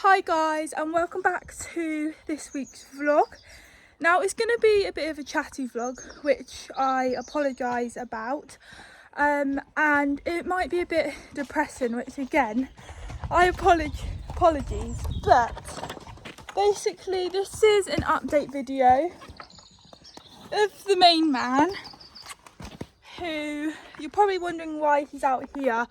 Hi guys, and welcome back to this week's vlog. Now it's going to be a bit of a chatty vlog, which I apologise about, and it might be a bit depressing, which again I apologies, but basically this is an update video of the main man, who you're probably wondering why he's out here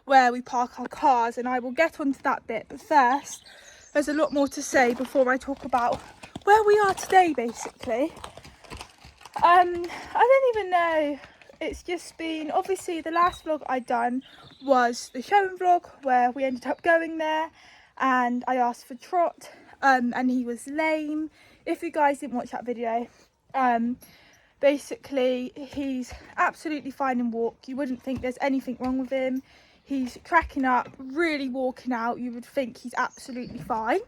where we park our cars, and I will get onto that bit. But first, there's a lot more to say before I talk about where we are today, basically. I don't even know, it's just been, obviously the last vlog I'd done was the showing vlog where we ended up going there and I asked for Trot, and he was lame. If you guys didn't watch that video, basically he's absolutely fine in walk. You wouldn't think there's anything wrong with him. He's cracking up, really walking out. You would think he's absolutely fine.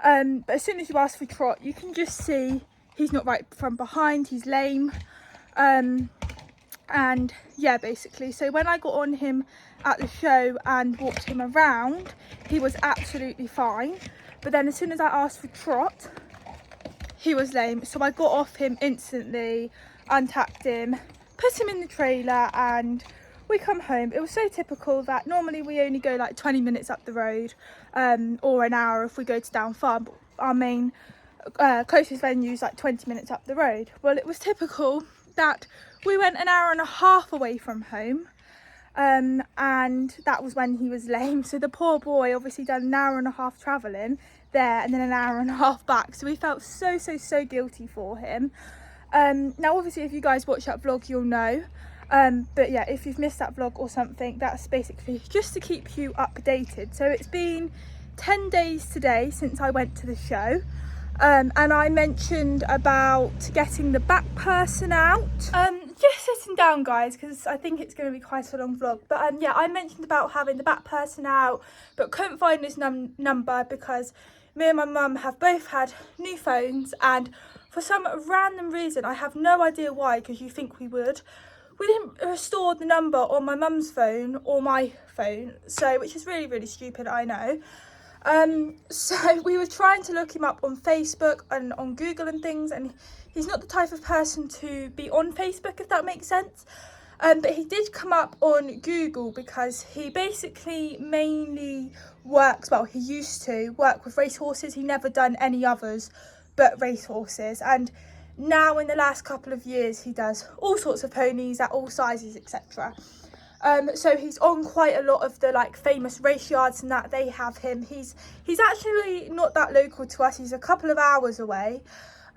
But as soon as you ask for Trot, you can just see he's not right from behind. He's lame. And yeah, basically. So when I got on him at the show and walked him around, he was absolutely fine. But then as soon as I asked for Trot, he was lame. So I got off him instantly, untacked him, put him in the trailer, and we come home. It was so typical that normally we only go like 20 minutes up the road, or an hour if we go to Down Farm. But our main closest venue is like 20 minutes up the road. Well, it was typical that we went an hour and a half away from home, and that was when he was lame. So the poor boy obviously done an hour and a half travelling there and then an hour and a half back. So we felt so guilty for him. Now obviously if you guys watch that vlog you'll know. But yeah, if you've missed that vlog or something, that's basically just to keep you updated. So it's been 10 days today since I went to the show, and I mentioned about getting the back person out. Just sitting down guys, because I think it's going to be quite a long vlog, but yeah, I mentioned about having the back person out but couldn't find his number because me and my mum have both had new phones, and for some random reason, I have no idea why, because you think we would, we didn't restore the number on my mum's phone or my phone, so which is really stupid, I know. So we were trying to look him up on Facebook and on Google and things, and he's not the type of person to be on Facebook, if that makes sense. But he did come up on Google because he basically mainly works, well, he used to work with racehorses. He never done any others but racehorses, and now in the last couple of years he does all sorts of ponies at all sizes, etc. So he's on quite a lot of the like famous race yards and that they have him. He's actually not that local to us. He's a couple of hours away.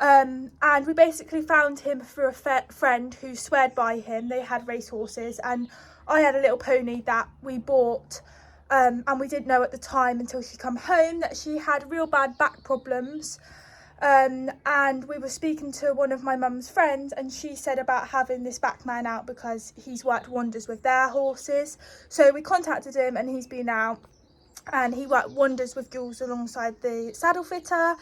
And we basically found him through a friend who sweared by him. They had racehorses, and I had a little pony that we bought, and we didn't know at the time until she come home that she had real bad back problems. And we were speaking to one of my mum's friends, and she said about having this back man out because he's worked wonders with their horses. So we contacted him, and he's been out and he worked wonders with Jules alongside the saddle fitter.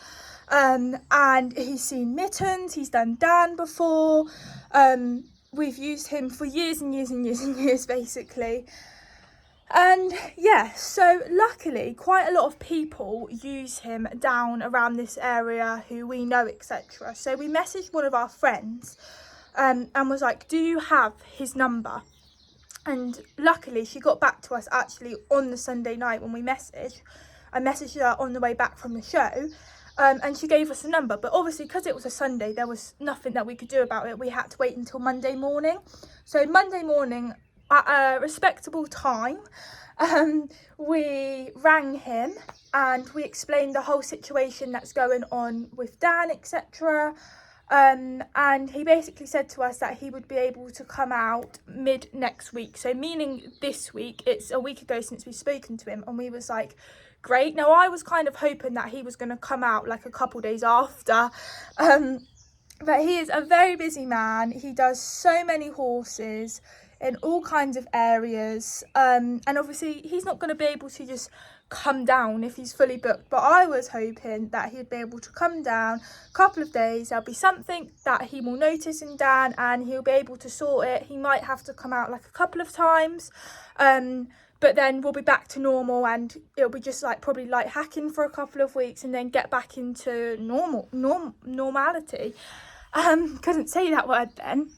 And he's seen Mittens, he's done Dan before. We've used him for years and years basically. And yeah, so luckily quite a lot of people use him down around this area who we know, etc. So we messaged one of our friends, and was like, do you have his number? And luckily she got back to us actually on the Sunday night when we messaged. I messaged her on the way back from the show, and she gave us a number. But obviously because it was a Sunday, there was nothing that we could do about it. We had to wait until Monday morning. So Monday morning, at a respectable time, we rang him and we explained the whole situation that's going on with Dan, etc. And he basically said to us that he would be able to come out mid next week. So meaning this week. It's a week ago since we've spoken to him, and we was like, great. Now I was kind of hoping that he was going to come out like a couple days after, but he is a very busy man. He does so many horses in all kinds of areas, and obviously he's not going to be able to just come down if he's fully booked. But I was hoping that he'd be able to come down a couple of days. There'll be something that he will notice in Dan and he'll be able to sort it. He might have to come out like a couple of times, but then we'll be back to normal, and it'll be just like probably like hacking for a couple of weeks and then get back into normality. Couldn't say that word then.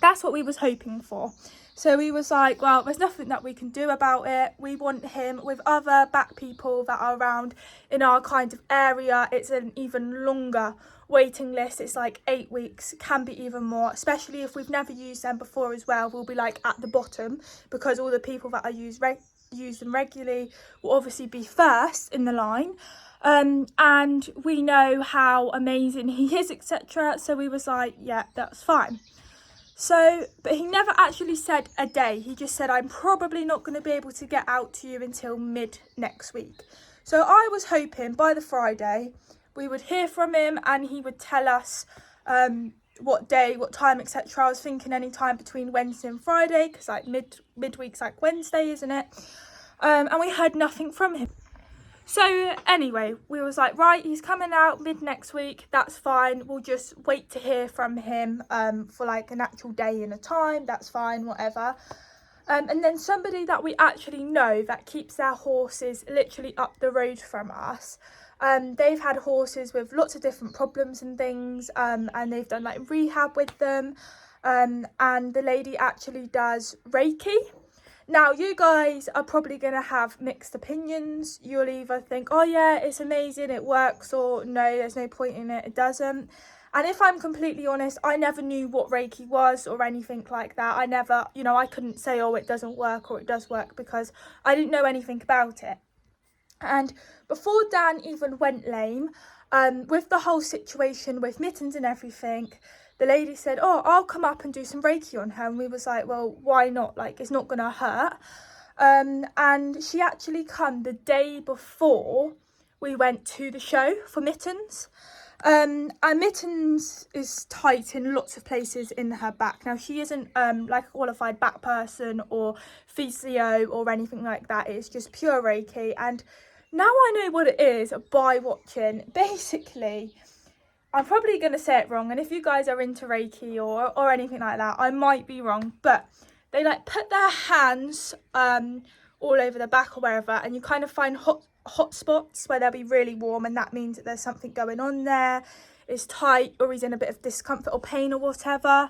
That's what we was hoping for. So we was like, well, there's nothing that we can do about it. We want him with other back people that are around in our kind of area. It's an even longer waiting list. It's like 8 weeks, can be even more, especially if we've never used them before as well. We'll be like at the bottom, because all the people that I use them regularly will obviously be first in the line. And we know how amazing he is, etc. So we was like, yeah, that's fine. So, but he never actually said a day. He just said, I'm probably not going to be able to get out to you until mid next week. So I was hoping by the Friday we would hear from him and he would tell us what day, what time, etc. I was thinking any time between Wednesday and Friday, because like midweek's like Wednesday, isn't it? And we heard nothing from him. So anyway, we was like, right, he's coming out mid next week, that's fine, we'll just wait to hear from him for like an actual day and a time, that's fine, whatever. And then somebody that we actually know that keeps their horses literally up the road from us, they've had horses with lots of different problems and things, and they've done like rehab with them, and the lady actually does reiki. Now, you guys are probably going to have mixed opinions. You'll either think, oh yeah, it's amazing, it works, or no, there's no point in it, it doesn't. And if I'm completely honest, I never knew what Reiki was or anything like that. I never, I couldn't say, oh, it doesn't work or it does work, because I didn't know anything about it. And before Dan even went lame, with the whole situation with Mittens and everything, the lady said, oh, I'll come up and do some Reiki on her. And we was like, well, why not? Like, it's not going to hurt. And she actually come the day before we went to the show for Mittens. And Mittens is tight in lots of places in her back. Now, she isn't like a qualified back person or physio or anything like that. It's just pure Reiki. And now I know what it is by watching. Basically, I'm probably going to say it wrong, and if you guys are into Reiki or anything like that, I might be wrong, but they like put their hands all over the back or wherever, and you kind of find hot spots where they'll be really warm, and that means that there's something going on there, it's tight, or he's in a bit of discomfort or pain or whatever.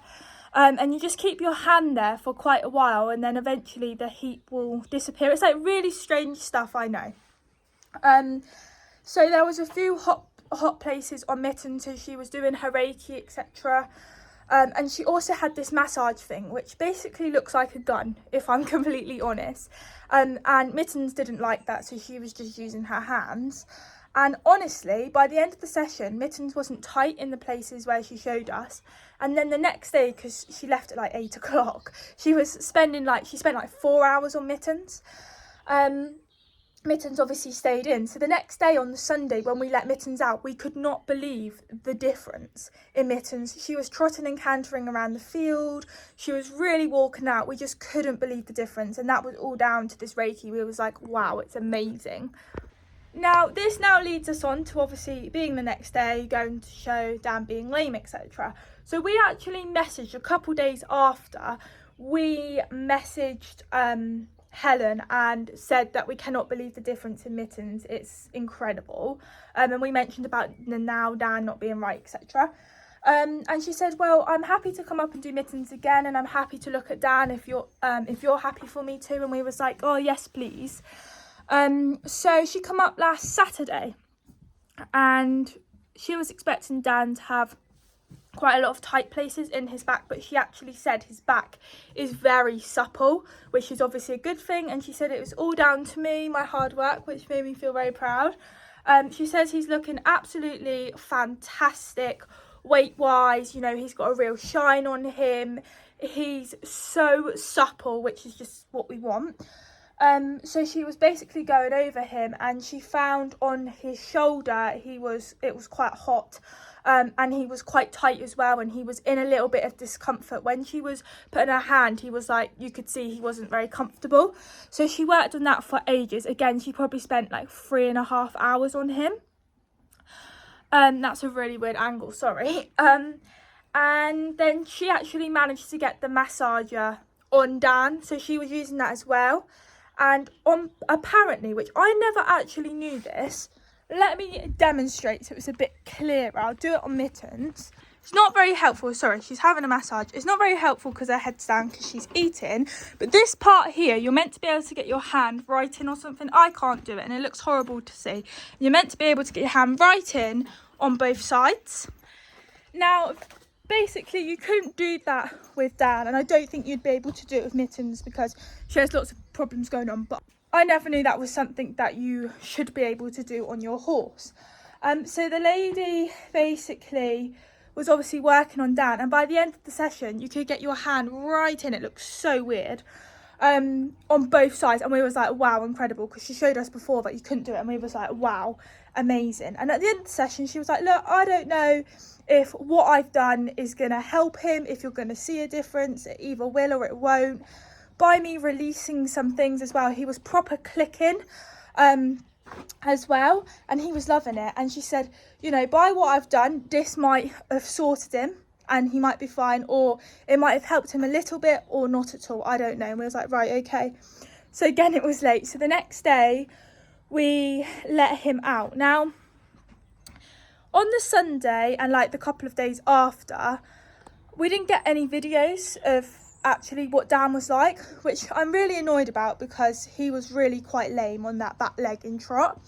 And you just keep your hand there for quite a while, and then eventually the heat will disappear. It's like really strange stuff, I know. So there was a few hot places on Mittens, so she was doing her Reiki, etc. And she also had this massage thing, which basically looks like a gun, if I'm completely honest. And Mittens didn't like that, so she was just using her hands. And honestly, by the end of the session, Mittens wasn't tight in the places where she showed us. And then the next day, because she left at like 8 o'clock, she spent like 4 hours on Mittens. Mittens obviously stayed in. So the next day on the Sunday when we let Mittens out, we could not believe the difference in Mittens. She was trotting and cantering around the field. She was really walking out. We just couldn't believe the difference. And that was all down to this Reiki. We was like, wow, it's amazing. Now, this now leads us on to obviously being the next day, going to show Dan being lame, etc. So we actually messaged a couple days after. We messaged Helen and said that we cannot believe the difference in Mittens. It's incredible. And we mentioned about now Dan not being right, etc. And she said, well, I'm happy to come up and do Mittens again, and I'm happy to look at Dan if you're happy for me to. And we was like, oh yes, please. So she come up last Saturday, and she was expecting Dan to have quite a lot of tight places in his back, but she actually said his back is very supple, which is obviously a good thing. And she said it was all down to me, my hard work, which made me feel very proud. She says he's looking absolutely fantastic weight wise. He's got a real shine on him. He's so supple, which is just what we want. So she was basically going over him, and she found on his shoulder it was quite hot, and he was quite tight as well, and he was in a little bit of discomfort. When she was putting her hand, he was like, you could see he wasn't very comfortable. So she worked on that for ages. Again, she probably spent like 3.5 hours on him. That's a really weird angle, sorry. And then she actually managed to get the massager on Dan, so she was using that as well. And apparently, which I never actually knew this, let me demonstrate so it's a bit clearer. I'll do it on Mittens. It's not very helpful. Sorry, she's having a massage. It's not very helpful because her head's down because she's eating. But this part here, you're meant to be able to get your hand right in or something. I can't do it and it looks horrible to see. You're meant to be able to get your hand right in on both sides. Now, basically, you couldn't do that with Dan, and I don't think you'd be able to do it with Mittens because she has lots of problems going on. But I never knew that was something that you should be able to do on your horse. So the lady basically was obviously working on Dan, and by the end of the session, you could get your hand right in. It looks so weird on both sides, and we was like, wow, incredible, because she showed us before that you couldn't do it, and we was like, wow, amazing. And at the end of the session, she was like, look, I don't know if what I've done is going to help him, if you're going to see a difference. It either will or it won't. By me releasing some things as well, he was proper clicking as well, and he was loving it. And she said, you know, by what I've done, this might have sorted him and he might be fine, or it might have helped him a little bit or not at all, I don't know. And we was like, right, okay. So again, it was late, so the next day we let him out. Now on the Sunday and like the couple of days after, we didn't get any videos of actually what Dan was like, which I'm really annoyed about because he was really quite lame on that back leg in trot.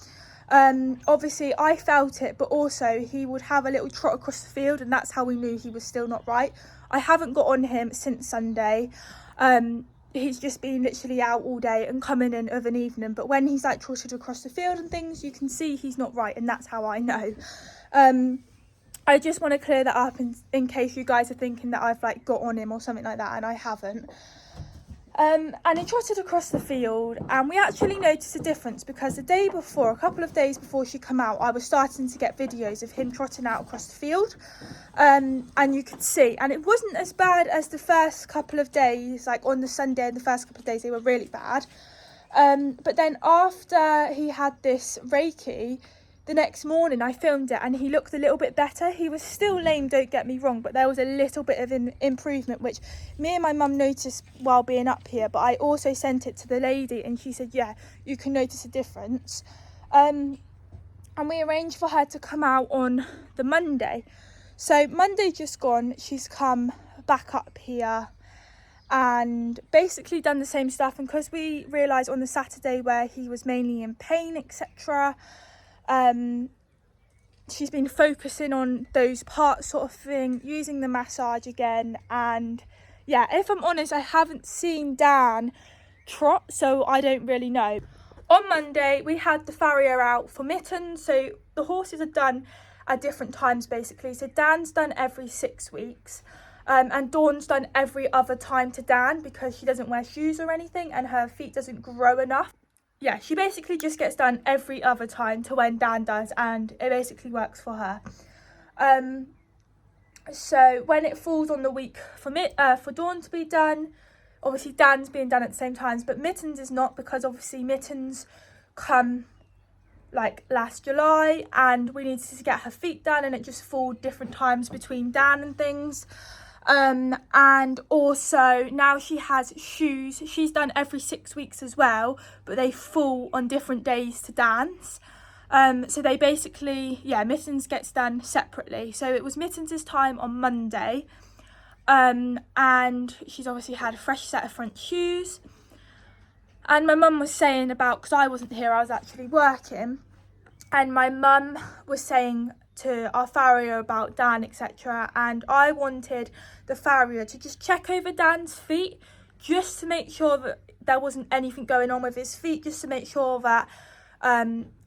Obviously I felt it, but also he would have a little trot across the field, and that's how we knew he was still not right. I haven't got on him since Sunday. He's just been literally out all day and coming in of an evening, but when he's like trotted across the field and things, you can see he's not right, and that's how I know. I just want to clear that up in case you guys are thinking that I've like got on him or something like that, and I haven't. And he trotted across the field, and we actually noticed a difference because the day before, a couple of days before she come out, I was starting to get videos of him trotting out across the field, and you could see, and it wasn't as bad as the first couple of days. Like on the Sunday and the first couple of days, they were really bad. But then after he had this reiki, the next morning I filmed it and he looked a little bit better. He was still lame, don't get me wrong, but there was a little bit of an improvement, which me and my mum noticed while being up here, but I also sent it to the lady and she said, yeah, you can notice a difference. And we arranged for her to come out on the Monday. So Monday just gone, she's come back up here and basically done the same stuff. And because we realised on the Saturday where he was mainly in pain, etc., she's been focusing on those parts sort of thing, using the massage again. And yeah, if I'm honest, I haven't seen Dan trot, so I don't really know. On Monday we had the farrier out for Mittens, so the horses are done at different times basically. So Dan's done every 6 weeks, and Dawn's done every other time to Dan because she doesn't wear shoes or anything and her feet doesn't grow enough. Yeah, she basically just gets done every other time to when Dan does, and it basically works for her. So when it falls on the week for Dawn to be done, obviously Dan's being done at the same times, but Mittens is not, because obviously Mittens come like last July and we needed to get her feet done, and it just fall different times between Dan and things. And also now she has shoes. She's done every 6 weeks as well, but they fall on different days to Dan's. So they basically, yeah, Mittens gets done separately. So it was Mittens' time on Monday, and she's obviously had a fresh set of front shoes. And my mum was saying about, because I wasn't here, I was actually working, and my mum was saying to our farrier about Dan, etc., and I wanted the farrier to just check over Dan's feet just to make sure that there wasn't anything going on with his feet, just to make sure that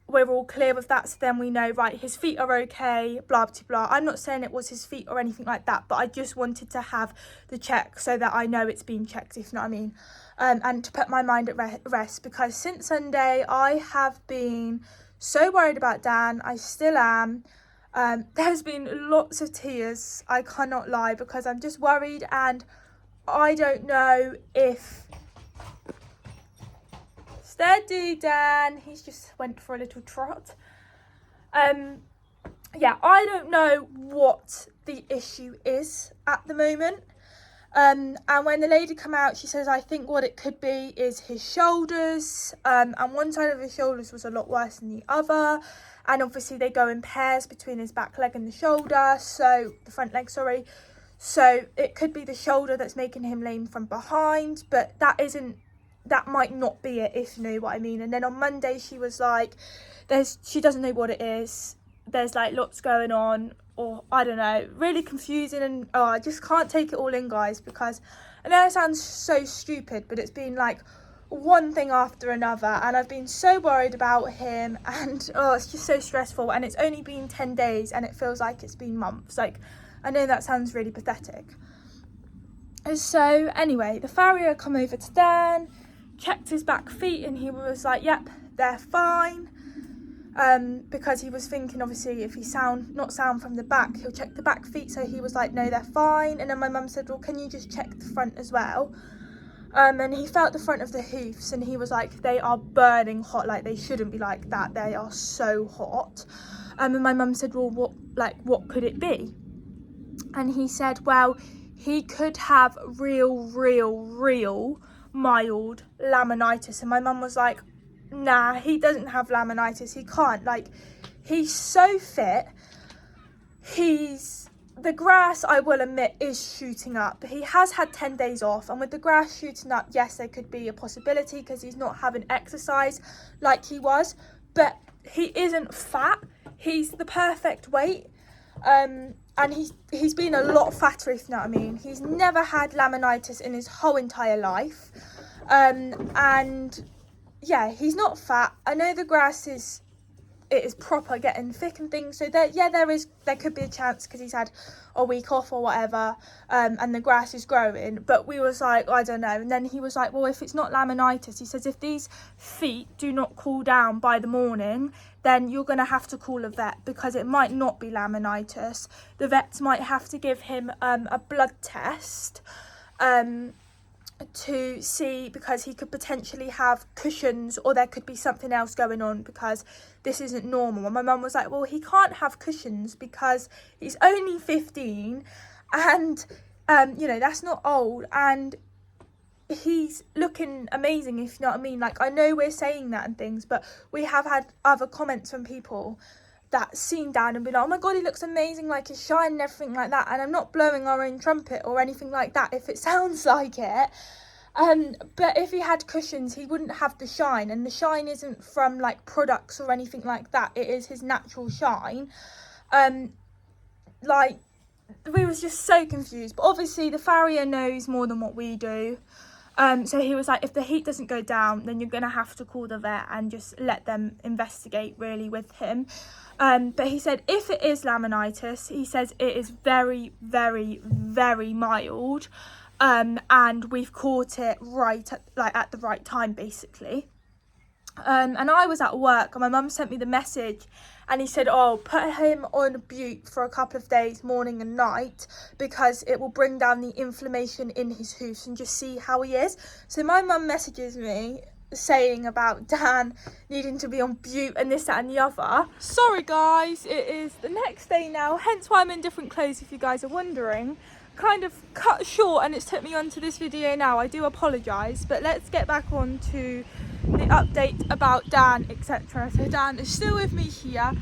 we're all clear with that, so then we know, right, his feet are okay, blah blah blah. I'm not saying it was his feet or anything like that, but I just wanted to have the check so that I know it's been checked, if you know what I mean, and to put my mind at rest, because since Sunday I have been so worried about Dan. I still am. There's been lots of tears, I cannot lie, because I'm just worried, and I don't know if... Steady, Dan. He's just went for a little trot. Yeah, I don't know what the issue is at the moment. And when the lady come out, she says, I think what it could be is his shoulders. And one side of his shoulders was a lot worse than the other. And obviously they go in pairs between his back leg and the shoulder. So the front leg, sorry. So it could be the shoulder that's making him lame from behind. But that might not be it, if you know what I mean. And then on Monday, she was like, she doesn't know what it is. There's like lots going on. Or I don't know, really confusing, and I just can't take it all in, guys, because I know it sounds so stupid, but it's been like one thing after another, and I've been so worried about him, and it's just so stressful. And it's only been 10 days and it feels like it's been months. Like, I know that sounds really pathetic. So anyway, the farrier come over to Dan, checked his back feet, and he was like, yep, they're fine. Because he was thinking, obviously, if he not sound from the back, he'll check the back feet. So he was like, no, they're fine. And then my mum said, well, can you just check the front as well? And he felt the front of the hoofs, and he was like, they are burning hot. Like, they shouldn't be like that. They are so hot. And my mum said, well, what could it be? And he said, well, he could have real mild laminitis. And my mum was like, nah, he doesn't have laminitis. He can't. Like, he's so fit. The grass, I will admit, is shooting up. He has had 10 days off, and with the grass shooting up, yes, there could be a possibility because he's not having exercise like he was, but he isn't fat. He's the perfect weight. And he's been a lot fatter, if you know what I mean. He's never had laminitis in his whole entire life. And yeah, he's not fat. I know the grass is proper getting thick and things, so there could be a chance because he's had a week off or whatever, and the grass is growing. But we was like, I don't know. And then he was like, well, if it's not laminitis, he says, if these feet do not cool down by the morning, then you're going to have to call a vet, because it might not be laminitis. The vets might have to give him a blood test to see, because he could potentially have Cushing's, or there could be something else going on, because this isn't normal. And my mum was like, well, he can't have Cushing's because he's only 15, and that's not old, and he's looking amazing, if you know what I mean. Like, I know we're saying that and things, but we have had other comments from people that seen Dan and been like, oh my god, he looks amazing, like his shine and everything like that. And I'm not blowing our own trumpet or anything like that if it sounds like it, but if he had Cushing's, he wouldn't have the shine, and the shine isn't from like products or anything like that. It is his natural shine. Like, we was just so confused, but obviously the farrier knows more than what we do. So he was like, if the heat doesn't go down, then you're going to have to call the vet and just let them investigate really with him. But he said, if it is laminitis, he says it is very mild. And we've caught it at the right time, basically. And I was at work, and my mum sent me the message, and he said, oh, put him on Butte for a couple of days, morning and night, because it will bring down the inflammation in his hoofs, and just see how he is. So my mum messages me saying about Dan needing to be on Butte and this, that and the other. Sorry guys, it is the next day now, hence why I'm in different clothes, if you guys are wondering. Kind of cut short, and it's took me onto this video now. I do apologise, but let's get back on to the update about Dan, etc. So Dan is still with me here.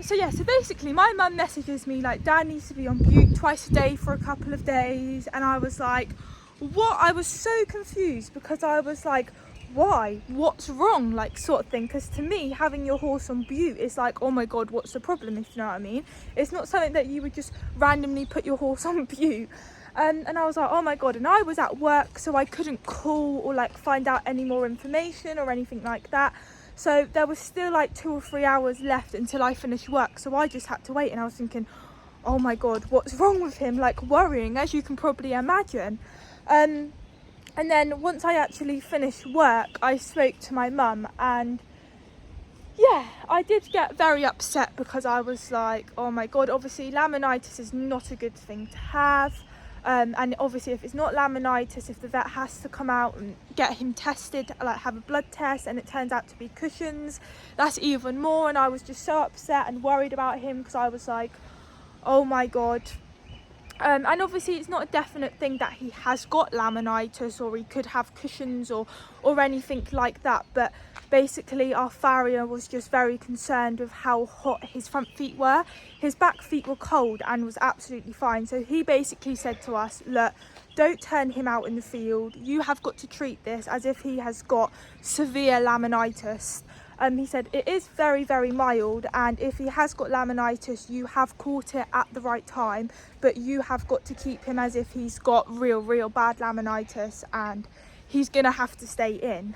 So basically my mum messages me like, Dan needs to be on Butte twice a day for a couple of days, and I was like, what? I was so confused, because I was like, why? What's wrong? Like, sort of thing. Because to me, having your horse on Butte is like, oh my god, what's the problem, if you know what I mean? It's not something that you would just randomly put your horse on Butte. And I was like, oh my god. And I was at work, so I couldn't call or like find out any more information or anything like that. So there was still like 2 or 3 hours left until I finished work, so I just had to wait. And I was thinking, oh my god, what's wrong with him? Like, worrying, as you can probably imagine. And then once I actually finished work, I spoke to my mum, and yeah, I did get very upset, because I was like, oh my god, obviously laminitis is not a good thing to have. And obviously if it's not laminitis, if the vet has to come out and get him tested, like have a blood test, and it turns out to be Cushing's, that's even more. And I was just so upset and worried about him, because I was like, oh my god. And obviously it's not a definite thing that he has got laminitis or he could have cushions or anything like that, but basically our farrier was just very concerned with how hot his front feet were. His back feet were cold and was absolutely fine, so he basically said to us, look, don't turn him out in the field, you have got to treat this as if he has got severe laminitis. He said it is very, very mild, and if he has got laminitis, you have caught it at the right time, but you have got to keep him as if he's got real bad laminitis, and he's gonna have to stay in.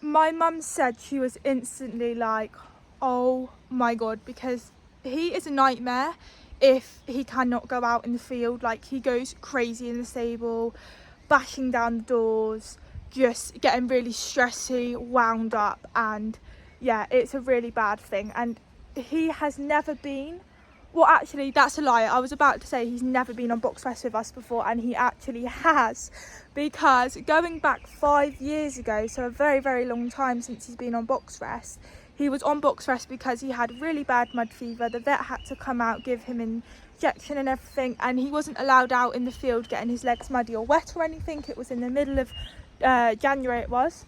My mum said she was instantly like, oh my god, because he is a nightmare if he cannot go out in the field. Like, he goes crazy in the stable, bashing down the doors, just getting really stressy, wound up, and yeah, it's a really bad thing. And he has never been, well, actually that's a lie, I was about to say he's never been on box rest with us before, and he actually has, because going back 5 years ago, so a very long time since he's been on box rest, he was on box rest because he had really bad mud fever. The vet had to come out, give him an injection and everything, and he wasn't allowed out in the field getting his legs muddy or wet or anything. It was in the middle of January it was.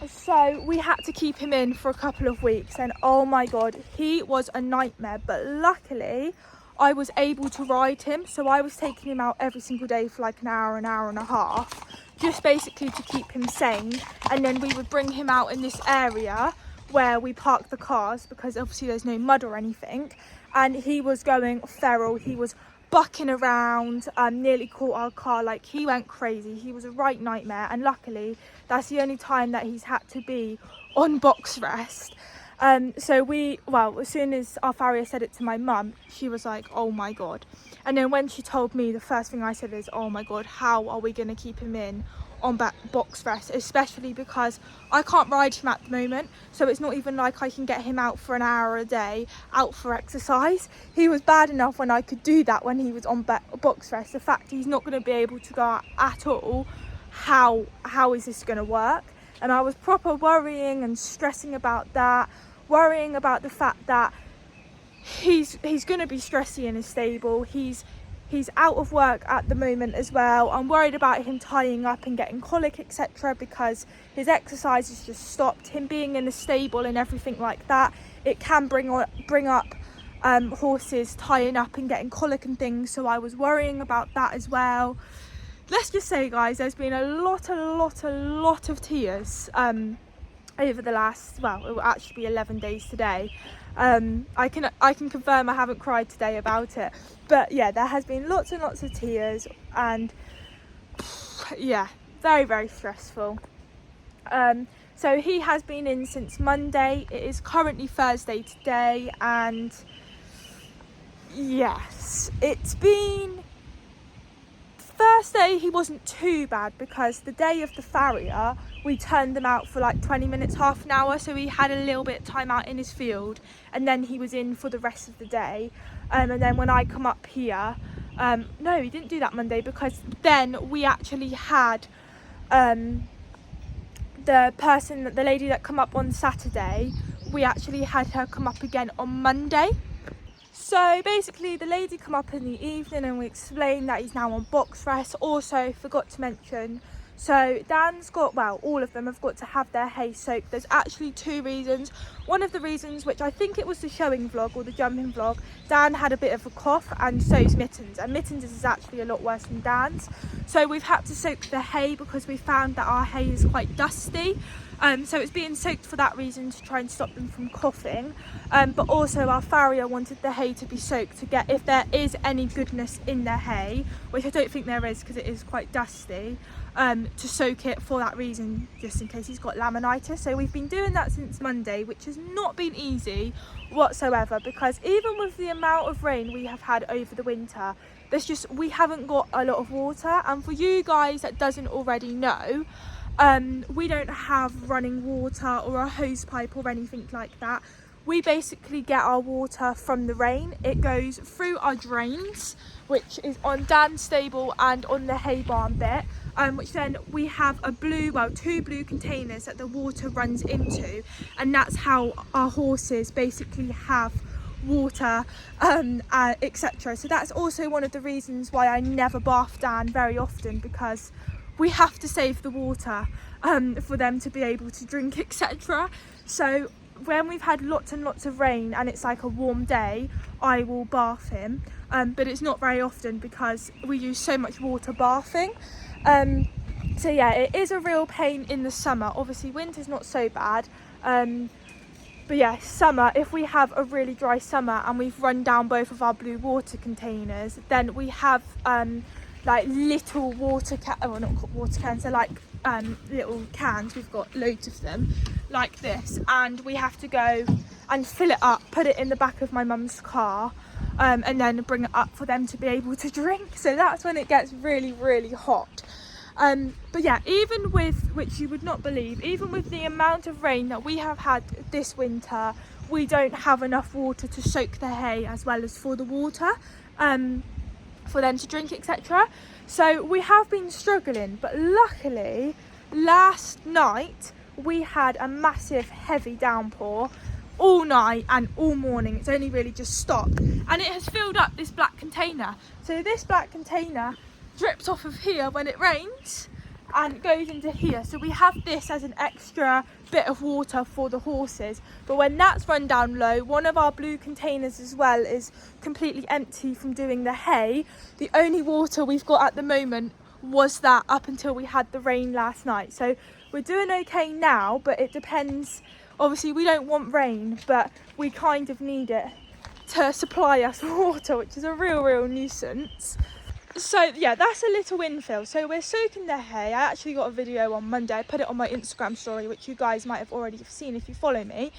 So we had to keep him in for a couple of weeks, and oh my god, he was a nightmare. But luckily I was able to ride him, so I was taking him out every single day for like an hour and a half, just basically to keep him sane. And then we would bring him out in this area where we park the cars, because obviously there's no mud or anything, and he was going feral. He was bucking around, nearly caught our car. Like, he went crazy. He was a right nightmare, and luckily that's the only time that he's had to be on box rest. So as soon as our farrier said it to my mum, she was like, oh my god. And then when she told me, the first thing I said is, oh my god, how are we going to keep him in on box rest, especially because I can't ride him at the moment, so it's not even like I can get him out for an hour a day out for exercise. He was bad enough when I could do that when he was on box rest. The fact he's not going to be able to go out at all, how is this going to work? And I was proper worrying and stressing about that, worrying about the fact that he's going to be stressy in his stable. He's out of work at the moment as well. I'm worried about him tying up and getting colic, etc., because his exercise has just stopped. Him being in the stable and everything like that, it can bring up horses tying up and getting colic and things, so I was worrying about that as well. Let's just say, guys, there's been a lot of tears over the last, well, it will actually be 11 days today. I can confirm I haven't cried today about it, but yeah, there has been lots and lots of tears, and yeah, very stressful. So he has been in since Monday. It is currently Thursday today, and yes, it's been, Thursday he wasn't too bad, because the day of the farrier we turned them out for like 20 minutes, half an hour, so he had a little bit of time out in his field, and then he was in for the rest of the day. And then when I come up here, no, he didn't do that Monday, because then we actually had the lady that come up on Saturday, we actually had her come up again on Monday. So basically the lady come up in the evening and we explained that he's now on box rest. Also forgot to mention, so Dan's got, well, all of them have got to have their hay soaked. There's actually 2 reasons. One of the reasons, which I think it was the showing vlog or the jumping vlog, Dan had a bit of a cough, and so's Mittens, and Mittens is actually a lot worse than Dan's. So we've had to soak the hay because we found that our hay is quite dusty. So it's being soaked for that reason, to try and stop them from coughing. But also our farrier wanted the hay to be soaked to get if there is any goodness in the hay, which I don't think there is because it is quite dusty, to soak it for that reason, just in case he's got laminitis. So we've been doing that since Monday, which has not been easy whatsoever, because even with the amount of rain we have had over the winter, we haven't got a lot of water. And for you guys that doesn't already know, we don't have running water or a hose pipe or anything like that. We basically get our water from the rain. It goes through our drains, which is on Dan's stable and on the hay barn bit, which then we have 2 blue containers that the water runs into, and that's how our horses basically have water, etc. So that's also one of the reasons why I never bath Dan very often, because we have to save the water for them to be able to drink, etc. So when we've had lots and lots of rain and it's like a warm day, I will bath him, but it's not very often because we use so much water bathing. So yeah, it is a real pain in the summer. Obviously winter's not so bad, but yeah, summer, if we have a really dry summer and we've run down both of our blue water containers, then we have like little water not water cans, they're like little cans, we've got loads of them like this, and we have to go and fill it up, put it in the back of my mum's car, and then bring it up for them to be able to drink. So that's when it gets really, really hot. But yeah, even with, which you would not believe, even with the amount of rain that we have had this winter, we don't have enough water to soak the hay as well as for the water for them to drink, etc. So we have been struggling, but luckily last night we had a massive heavy downpour all night and all morning. It's only really just stopped, and it has filled up this black container. So this black container drips off of here when it rains and goes into here, so we have this as an extra bit of water for the horses. But when that's run down low, one of our blue containers as well is completely empty from doing the hay. The only water we've got at the moment was that up until we had the rain last night. So we're doing okay now, but it depends. Obviously we don't want rain, but we kind of need it to supply us water, which is a real nuisance. So yeah, that's a little infill. So we're soaking the hay. I actually got a video on Monday. I put it on my Instagram story, which you guys might have already seen if you follow me.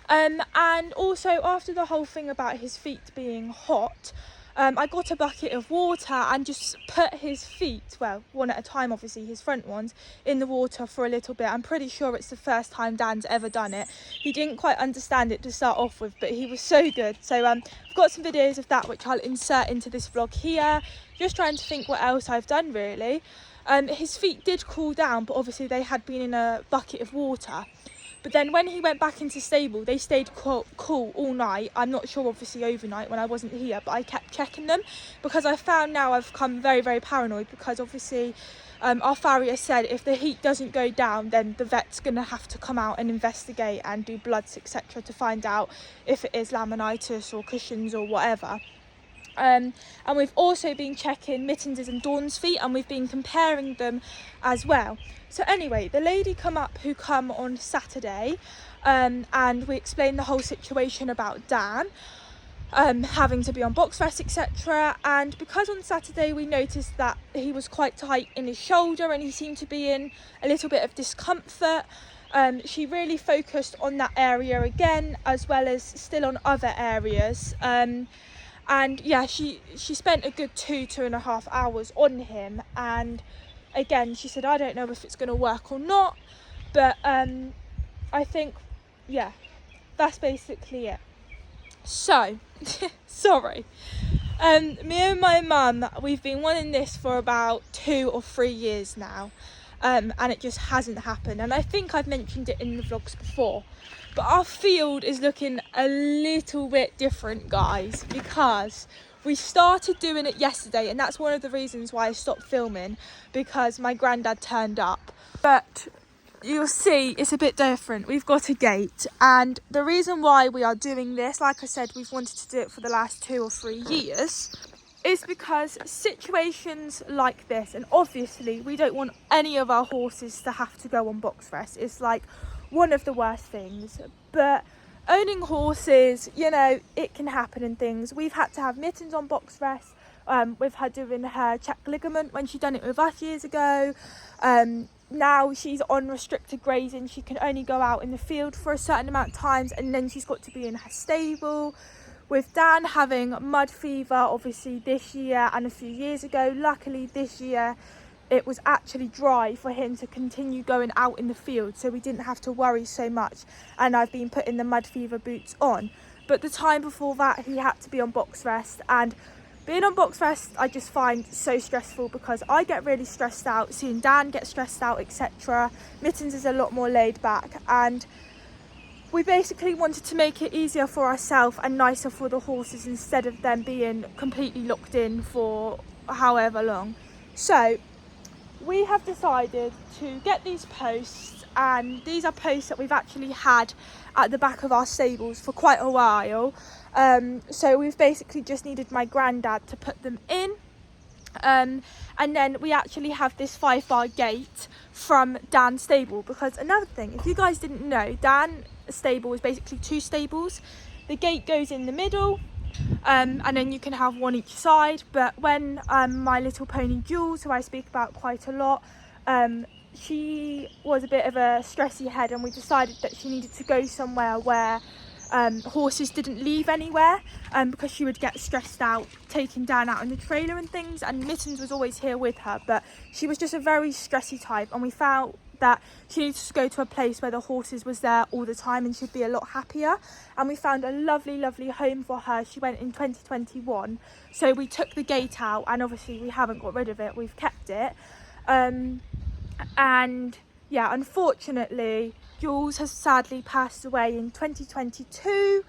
And also after the whole thing about his feet being hot, I got a bucket of water and just put his feet, well, one at a time obviously, his front ones, in the water for a little bit. I'm pretty sure it's the first time Dan's ever done it. He didn't quite understand it to start off with, but he was so good. So I've got some videos of that which I'll insert into this vlog here. Just trying to think what else I've done really. His feet did cool down, but obviously they had been in a bucket of water. But then when he went back into stable, they stayed cool all night. I'm not sure obviously overnight when I wasn't here, but I kept checking them because I found now I've become very paranoid, because obviously our farrier said if the heat doesn't go down, then the vet's going to have to come out and investigate and do bloods, etc., to find out if it is laminitis or Cushing's or whatever. And we've also been checking Mittens' and Dawn's feet, and we've been comparing them as well. So anyway, the lady who come on Saturday, and we explained the whole situation about Dan having to be on box rest, etc. And because on Saturday we noticed that he was quite tight in his shoulder and he seemed to be in a little bit of discomfort, she really focused on that area again, as well as still on other areas. And yeah, she spent a good 2.5 hours on him, and again she said, I don't know if it's going to work or not, but I think, yeah, that's basically it. So sorry, me and my mum, we've been wanting this for about 2 or 3 years now, and it just hasn't happened. And I think I've mentioned it in the vlogs before, but our field is looking a little bit different, guys, because we started doing it yesterday, and that's one of the reasons why I stopped filming, because my granddad turned up. But you'll see it's a bit different. We've got a gate, and the reason why we are doing this, like I said, we've wanted to do it for the last 2 or 3 years, is because situations like this, and obviously we don't want any of our horses to have to go on box rest. It's like one of the worst things, but owning horses, you know, it can happen and things. We've had to have Mittens on box rest. We've had doing her check ligament when she done it with us years ago. Now she's on restricted grazing. She can only go out in the field for a certain amount of times, and then she's got to be in her stable. With Dan having mud fever, obviously this year and a few years ago, luckily this year it was actually dry for him to continue going out in the field, so we didn't have to worry so much, and I've been putting the mud fever boots on. But the time before that he had to be on box rest, and being on box rest I just find so stressful, because I get really stressed out, seeing Dan get stressed out, etc. Mittens is a lot more laid back, and we basically wanted to make it easier for ourselves and nicer for the horses instead of them being completely locked in for however long. So we have decided to get these posts, and these are posts that we've actually had at the back of our stables for quite a while. So we've basically just needed my granddad to put them in. And then we actually have this 5-bar gate from Dan's stable, because another thing, if you guys didn't know, Dan's stable is basically 2 stables. The gate goes in the middle, and then you can have one each side. But when my little pony Jules, who I speak about quite a lot, she was a bit of a stressy head, and we decided that she needed to go somewhere where horses didn't leave anywhere, because she would get stressed out taking Dan out in the trailer and things, and Mittens was always here with her, but she was just a very stressy type, and we felt that she needed to go to a place where the horses was there all the time and she'd be a lot happier. And we found a lovely home for her. She went in 2021, so we took the gate out, and obviously we haven't got rid of it, we've kept it. And yeah, unfortunately Jules has sadly passed away in 2022.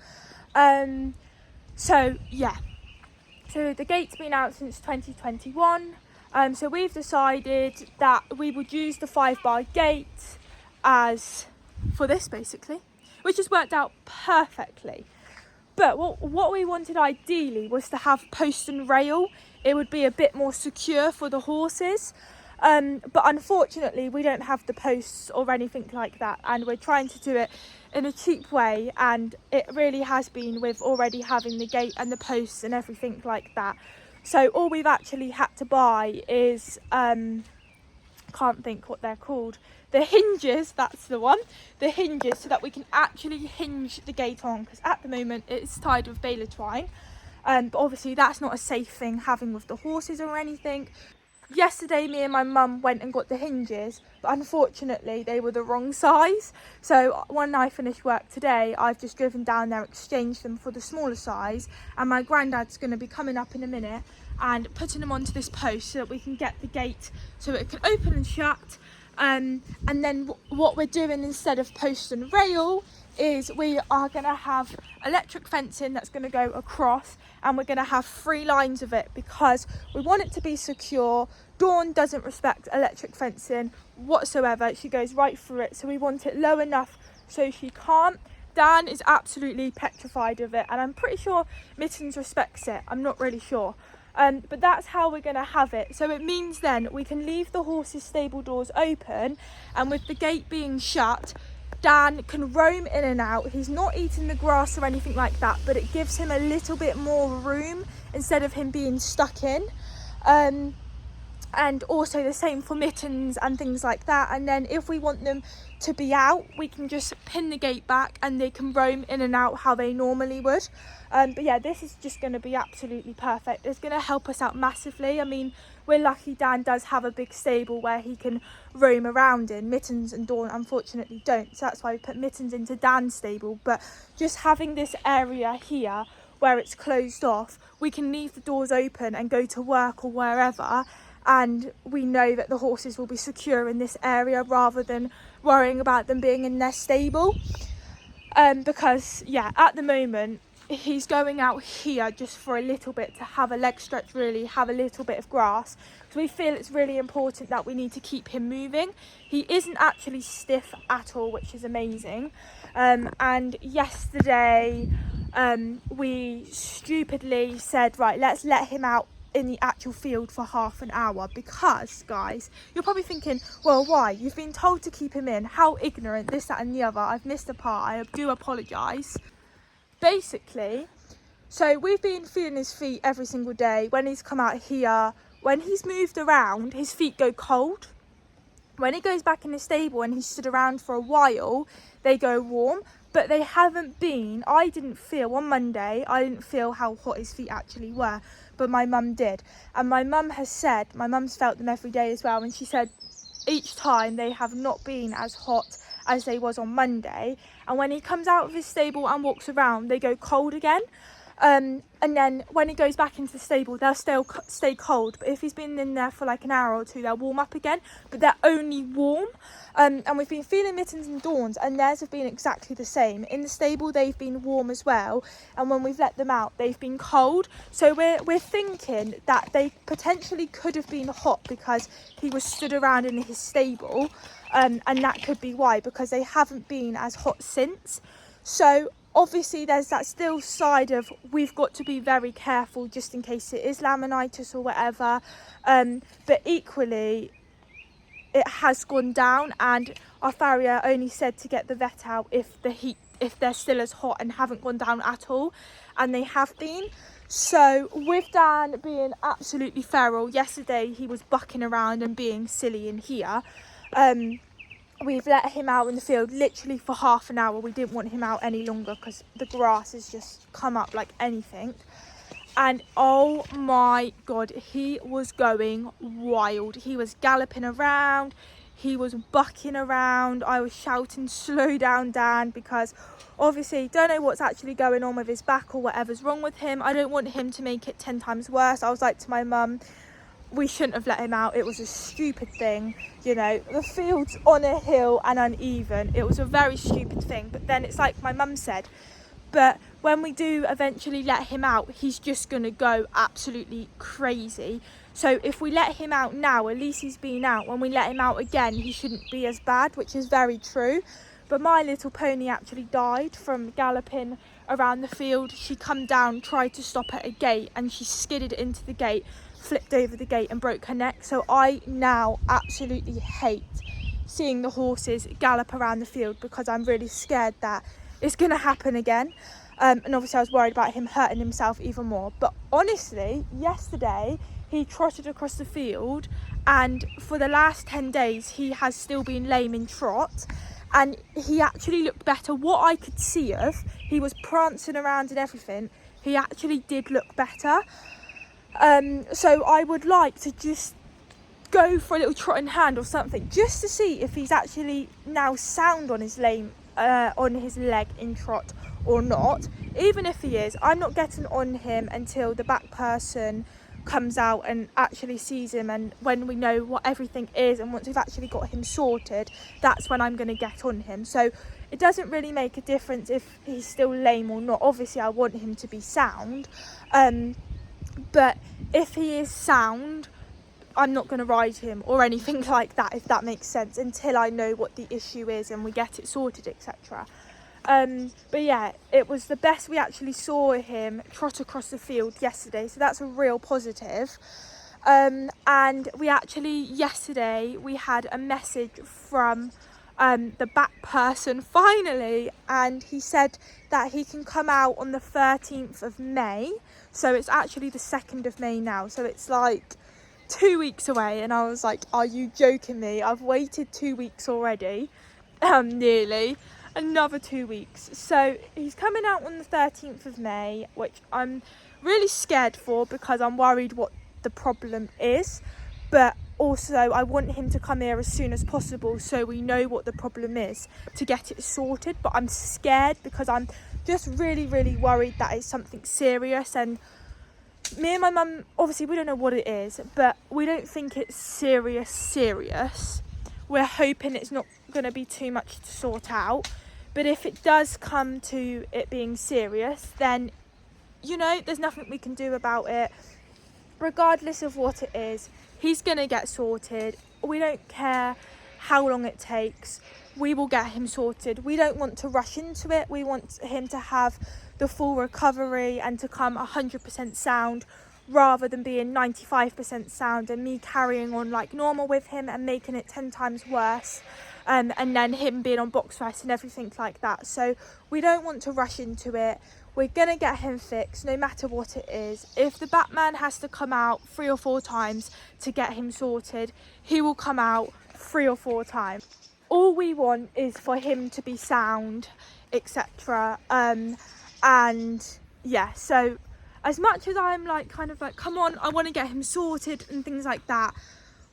So yeah, so the gate's been out since 2021. So we've decided that we would use the 5-bar gate as for this basically, which has worked out perfectly. But what we wanted ideally was to have post and rail. It would be a bit more secure for the horses. But unfortunately we don't have the posts or anything like that, and we're trying to do it in a cheap way, and it really has been with already having the gate and the posts and everything like that. So all we've actually had to buy is can't think what they're called, the hinges, that's the one, the hinges, so that we can actually hinge the gate on, because at the moment it's tied with baler twine, but obviously that's not a safe thing having with the horses or anything. Yesterday me and my mum went and got the hinges, but unfortunately they were the wrong size. So when I finish work today, I've just driven down there, exchanged them for the smaller size, and my granddad's going to be coming up in a minute and putting them onto this post so that we can get the gate so it can open and shut. And then what we're doing instead of post and rail is we are going to have electric fencing that's going to go across, and we're going to have 3 lines of it because we want it to be secure. Dawn doesn't respect electric fencing whatsoever, she goes right through it, so we want it low enough so she can't. Dan is absolutely petrified of it, and I'm pretty sure Mittens respects it, I'm not really sure. But that's how we're going to have it. So it means then we can leave the horses' stable doors open, and with the gate being shut, Dan can roam in and out. He's not eating the grass or anything like that, but it gives him a little bit more room instead of him being stuck in. And also the same for Mittens and things like that. And then if we want them to be out, we can just pin the gate back and they can roam in and out how they normally would. But yeah, this is just going to be absolutely perfect. It's going to help us out massively. I mean, we're lucky Dan does have a big stable where he can roam around in. Mittens and Dawn unfortunately don't, so that's why we put Mittens into Dan's stable. But just having this area here where it's closed off, we can leave the doors open and go to work or wherever, and we know that the horses will be secure in this area rather than worrying about them being in their stable. Because yeah, at the moment he's going out here just for a little bit to have a leg stretch, really have a little bit of grass, so we feel it's really important that we need to keep him moving. He isn't actually stiff at all, which is amazing. And yesterday we stupidly said, right, let's let him out in the actual field for half an hour, because guys, you're probably thinking, well, why? You've been told to keep him in, how ignorant, this, that and the other. I've missed a part, I do apologise. Basically, so we've been feeling his feet every single day. When he's come out here, when he's moved around, his feet go cold. When he goes back in the stable and he's stood around for a while, they go warm. But they haven't been, I didn't feel, on Monday, I didn't feel how hot his feet actually were, but my mum did. And my mum has said, my mum's felt them every day as well, and she said each time they have not been as hot as they was on Monday. And when he comes out of his stable and walks around, they go cold again. And then when he goes back into the stable, they'll still stay cold. But if he's been in there for like an hour or two, they'll warm up again. But they're only warm. And we've been feeding Mittens and Dawns, and theirs have been exactly the same. In the stable, they've been warm as well. And when we've let them out, they've been cold. So we're thinking that they potentially could have been hot because he was stood around in his stable. And that could be why, because they haven't been as hot since. So obviously there's that still side of we've got to be very careful just in case it is laminitis or whatever, but equally it has gone down, and our farrier only said to get the vet out if they're still as hot and haven't gone down at all, and they have been. So with Dan being absolutely feral, yesterday he was bucking around and being silly in here. We've let him out in the field literally for half an hour. We didn't want him out any longer because the grass has just come up like anything. And oh my God, he was going wild. He was galloping around. He was bucking around. I was shouting, slow down, Dan, because obviously don't know what's actually going on with his back or whatever's wrong with him. I don't want him to make it 10 times worse. I was like to my mum, we shouldn't have let him out. It was a stupid thing. You know, the field's on a hill and uneven. It was a very stupid thing. But then it's like my mum said, but when we do eventually let him out, he's just going to go absolutely crazy. So if we let him out now, at least he's been out. When we let him out again, he shouldn't be as bad, which is very true. But my little pony actually died from galloping around the field. She come down, tried to stop at a gate, and she skidded into the gate, flipped over the gate and broke her neck. So I now absolutely hate seeing the horses gallop around the field because I'm really scared that it's going to happen again. And obviously I was worried about him hurting himself even more. But honestly, yesterday he trotted across the field, and for the last 10 days he has still been lame in trot, and he actually looked better. What I could see of, he was prancing around and everything, he actually did look better. So I would like to just go for a little trot in hand or something, just to see if he's actually now sound on his on his leg in trot or not. Even if he is, I'm not getting on him until the back person comes out and actually sees him, and when we know what everything is and once we've actually got him sorted, that's when I'm going to get on him. So it doesn't really make a difference if he's still lame or not. Obviously I want him to be sound, but if he is sound, I'm not going to ride him or anything like that, if that makes sense, until I know what the issue is and we get it sorted, etc. But yeah, it was the best we actually saw him trot across the field yesterday, so that's a real positive. And we actually, yesterday, we had a message from the back person finally, and he said that he can come out on the 13th of May, so it's actually the 2nd of May now, so it's like 2 weeks away. And I was like, are you joking me? I've waited 2 weeks already, nearly another 2 weeks. So he's coming out on the 13th of May, which I'm really scared for because I'm worried what the problem is, but also I want him to come here as soon as possible so we know what the problem is to get it sorted. But I'm scared because I'm just really worried that it's something serious, and me and my mum, obviously we don't know what it is, but we don't think it's serious. We're hoping it's not going to be too much to sort out, but if it does come to it being serious, then, you know, there's nothing we can do about it. Regardless of what it is, he's going to get sorted. We don't care how long it takes. We will get him sorted. We don't want to rush into it. We want him to have the full recovery and to come 100% sound, rather than being 95% sound and me carrying on like normal with him and making it 10 times worse, and then him being on box rest and everything like that. So we don't want to rush into it. We're going to get him fixed no matter what it is. If the Batman has to come out 3 or 4 times to get him sorted, he will come out 3 or 4 times. All we want is for him to be sound, etc. And yeah, so as much as I'm like kind of like, come on, I want to get him sorted and things like that,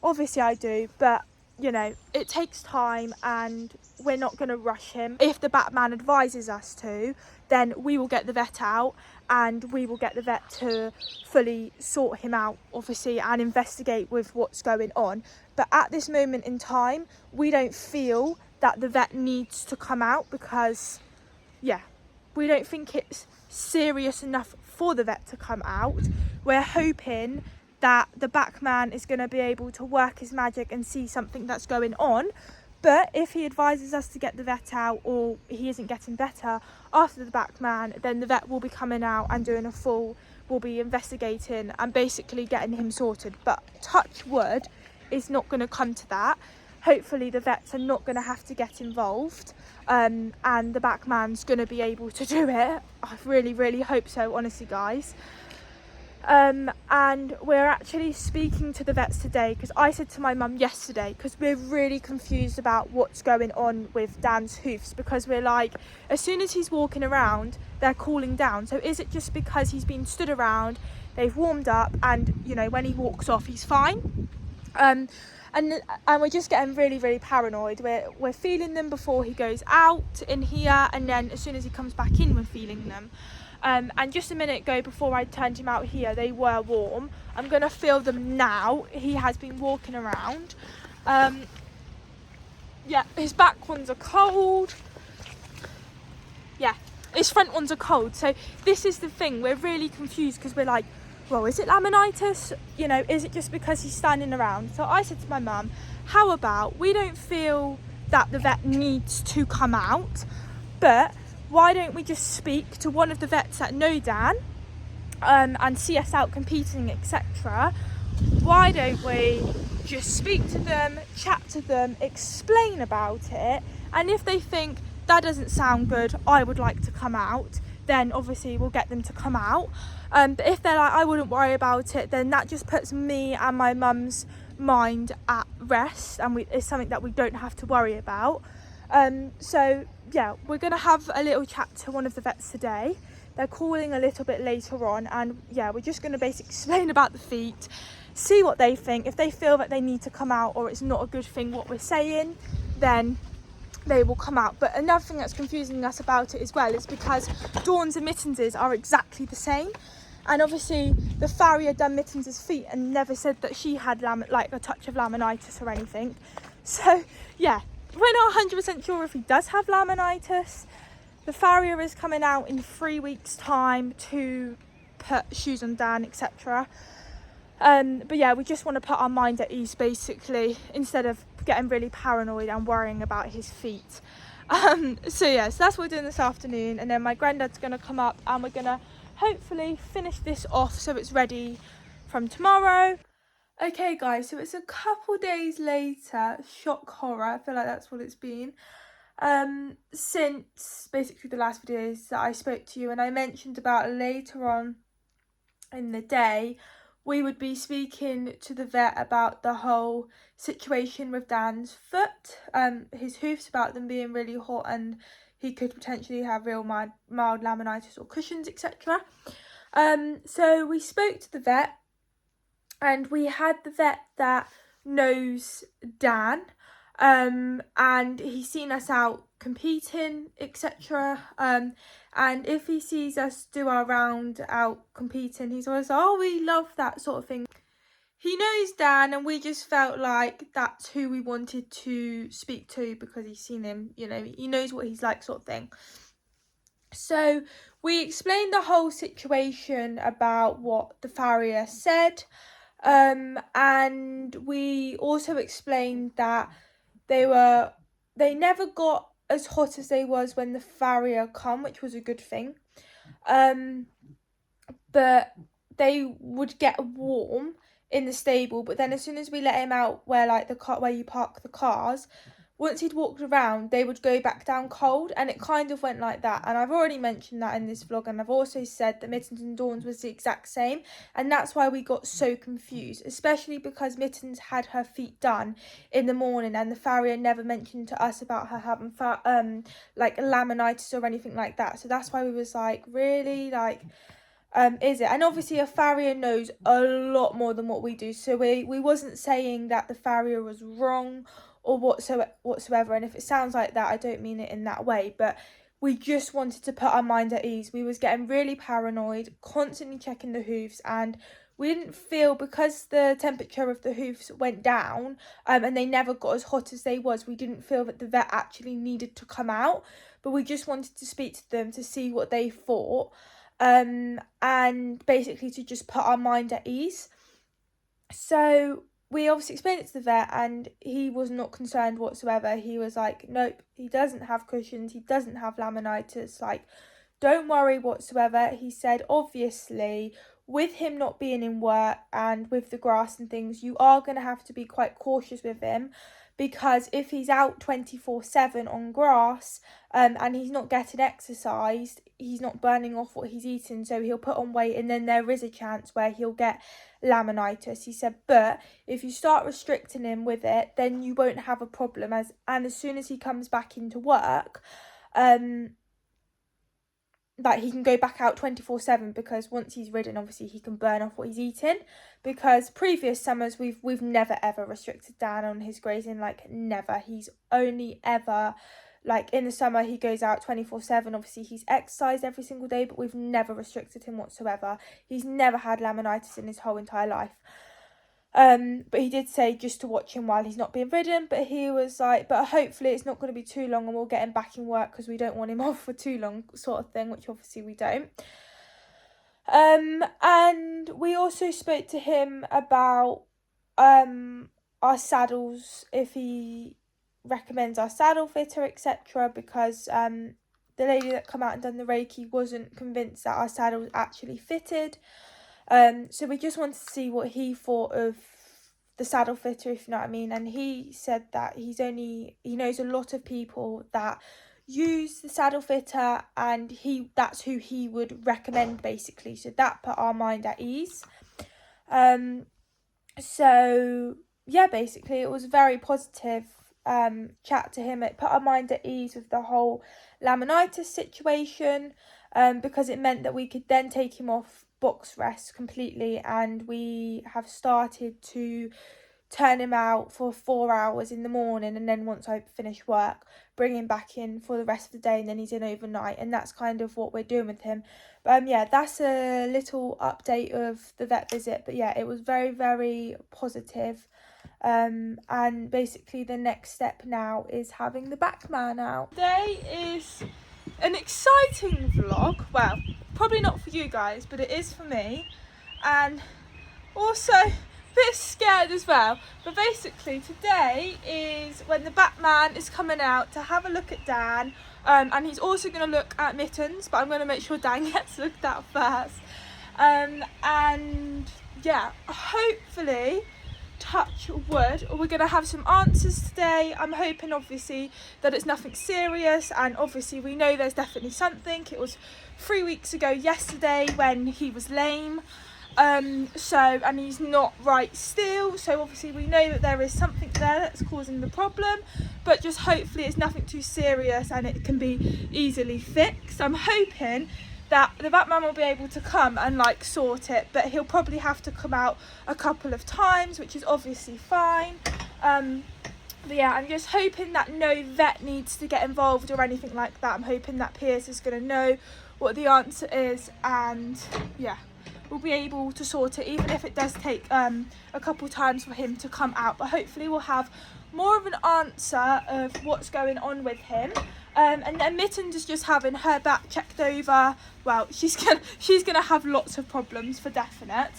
obviously I do, but you know, it takes time and we're not going to rush him. If the Batman advises us to, then we will get the vet out and we will get the vet to fully sort him out, obviously, and investigate with what's going on. But at this moment in time, we don't feel that the vet needs to come out because, yeah, we don't think it's serious enough for the vet to come out. We're hoping that the back man is going to be able to work his magic and see something that's going on. But if he advises us to get the vet out, or he isn't getting better after the back man, then the vet will be coming out and doing a full, will be investigating and basically getting him sorted. But touch wood, it's not going to come to that. Hopefully the vets are not going to have to get involved, and the back man's going to be able to do it. I really hope so, honestly, guys. And we're actually speaking to the vets today, because I said to my mum yesterday, because we're really confused about what's going on with Dan's hoofs, because we're like, as soon as he's walking around, they're cooling down. So is it just because he's been stood around, they've warmed up, and, you know, when he walks off, he's fine? And we're just getting really paranoid. We're feeling them before he goes out in here, and then as soon as he comes back in, we're feeling them. And just a minute ago, before I turned him out here, they were warm. I'm going to feel them now. He has been walking around. Yeah, his back ones are cold. Yeah, his front ones are cold. So this is the thing. We're really confused, because we're like, well, is it laminitis? You know, is it just because he's standing around? So I said to my mum, how about we don't feel that the vet needs to come out, but why don't we just speak to one of the vets that know Dan, and see us out competing, etc. Why don't we just speak to them, chat to them, explain about it, and if they think that doesn't sound good, I would like to come out, then obviously we'll get them to come out. But if they're like, I wouldn't worry about it, then that just puts me and my mum's mind at rest, and it's something that we don't have to worry about. So yeah, we're going to have a little chat to one of the vets today. They're calling a little bit later on, and yeah, we're just going to basically explain about the feet, see what they think. If they feel that they need to come out, or it's not a good thing what we're saying, then they will come out. But another thing that's confusing us about it as well is because Dawn's and Mittens' are exactly the same, and obviously the Farrier done Mittens' feet and never said that she had like a touch of laminitis or anything. So yeah, we're not 100% sure if he does have laminitis. The Farrier is coming out in 3 weeks' time to put shoes on Dan, etc. But yeah, we just want to put our mind at ease, basically, instead of getting really paranoid and worrying about his feet. So yeah, so that's what we're doing this afternoon, and then my granddad's going to come up and we're going to hopefully finish this off so it's ready from tomorrow. Okay guys, so it's a couple days later, shock horror, I feel like that's what it's been, since basically the last videos that I spoke to you, and I mentioned about later on in the day we would be speaking to the vet about the whole situation with Dan's foot, his hoofs, about them being really hot and he could potentially have real mild laminitis or Cushing's, etc. So we spoke to the vet, and we had the vet that knows Dan, and he's seen us out competing, etc. And if he sees us do our round out competing, he's always like, oh, we love that sort of thing. He knows Dan, and we just felt like that's who we wanted to speak to, because he's seen him, you know, he knows what he's like, sort of thing. So we explained the whole situation about what the Farrier said, and we also explained that they never got as hot as they was when the Farrier come, which was a good thing, but they would get warm in the stable, but then as soon as we let him out where like the car, where you park the cars, once he'd walked around, they would go back down cold, and it kind of went like that. And I've already mentioned that in this vlog, and I've also said that Mittens and Dawn's was the exact same, and that's why we got so confused, especially because Mittens had her feet done in the morning, and the Farrier never mentioned to us about her having like laminitis or anything like that. So that's why we was like, really, like, is it? And obviously a Farrier knows a lot more than what we do, so we wasn't saying that the Farrier was wrong or whatsoever, and if it sounds like that, I don't mean it in that way, but we just wanted to put our mind at ease. We was getting really paranoid, constantly checking the hoofs, and we didn't feel, because the temperature of the hoofs went down and they never got as hot as they was, we didn't feel that the vet actually needed to come out, but we just wanted to speak to them to see what they thought, and basically to just put our mind at ease. So we obviously explained it to the vet, and he was not concerned whatsoever. He was like, nope, he doesn't have cushions, he doesn't have laminitis, like, don't worry whatsoever. He said, obviously, with him not being in work and with the grass and things, you are going to have to be quite cautious with him, because if he's out 24/7 on grass and he's not getting exercised, he's not burning off what he's eating, so he'll put on weight, and then there is a chance where he'll get laminitis. He said, but if you start restricting him with it, then you won't have a problem, as soon as he comes back into work, that he can go back out 24/7, because once he's ridden, obviously he can burn off what he's eating. Because previous summers we've never ever restricted Dan on his grazing, like never. He's only ever, like in the summer he goes out 24/7. Obviously he's exercised every single day, but we've never restricted him whatsoever. He's never had laminitis in his whole entire life. But he did say just to watch him while he's not being ridden, but he was like, but hopefully it's not going to be too long and we'll get him back in work, because we don't want him off for too long, sort of thing, which obviously we don't. And we also spoke to him about our saddles, if he recommends our saddle fitter, etc., because the lady that come out and done the reiki wasn't convinced that our saddle was actually fitted. So we just wanted to see what he thought of the saddle fitter, if you know what I mean. And he said that he knows a lot of people that use the saddle fitter, and that's who he would recommend, basically. So that put our mind at ease. So yeah, basically it was a very positive chat to him. It put our mind at ease with the whole laminitis situation, because it meant that we could then take him off box rest completely, and we have started to turn him out for 4 hours in the morning, and then once I finish work, bring him back in for the rest of the day, and then he's in overnight, and that's kind of what we're doing with him. But yeah, that's a little update of the vet visit. But yeah, it was very, very positive. And basically the next step now is having the back man out. Today is an exciting vlog. Well, probably not for you guys, but it is for me, and also a bit scared as well. But basically today is when the Batman is coming out to have a look at Dan, and he's also going to look at Mittens, but I'm going to make sure Dan gets looked at first. And yeah, hopefully, touch wood, we're going to have some answers today. I'm hoping obviously that it's nothing serious, and obviously we know there's definitely something. It was 3 weeks ago yesterday when he was lame, and he's not right still, so obviously we know that there is something there that's causing the problem, but just hopefully it's nothing too serious and it can be easily fixed. I'm hoping that the Batman will be able to come and like sort it, but he'll probably have to come out a couple of times, which is obviously fine. But yeah, I'm just hoping that no vet needs to get involved or anything like that. I'm hoping that Piers is going to know what the answer is, and yeah, we'll be able to sort it, even if it does take a couple times for him to come out. But hopefully we'll have more of an answer of what's going on with him. And then Mittens is just having her back checked over. Well, she's gonna have lots of problems for definite.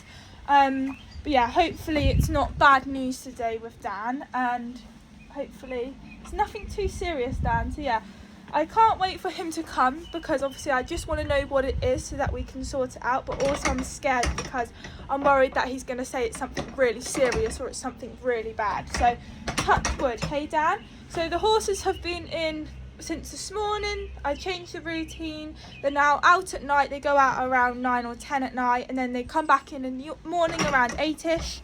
But yeah, hopefully it's not bad news today with Dan, and hopefully it's nothing too serious, Dan. So yeah, I can't wait for him to come, because obviously I just want to know what it is so that we can sort it out. But also I'm scared because I'm worried that he's going to say it's something really serious or it's something really bad. So touch wood, hey Dan? So the horses have been in since this morning. I changed the routine. They're now out at night. They go out around 9 or 10 at night, and then they come back in the morning around 8ish.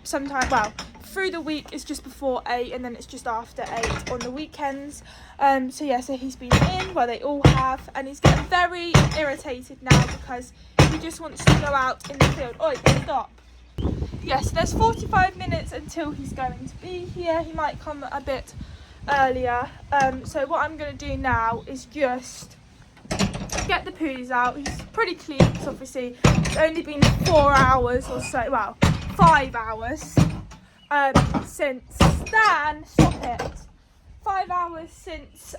Sometimes, well, through the week it's just before 8, and then it's just after 8 on the weekends. So yeah, so he's been in, well, they all have, and he's getting very irritated now because he just wants to go out in the field. Oi, stop. Yes, there's 45 minutes until he's going to be here. He might come a bit earlier. So what I'm going to do now is just get the poos out. He's pretty clean because obviously it's only been 4 hours or so, well, 5 hours since Dan, stop it, 5 hours since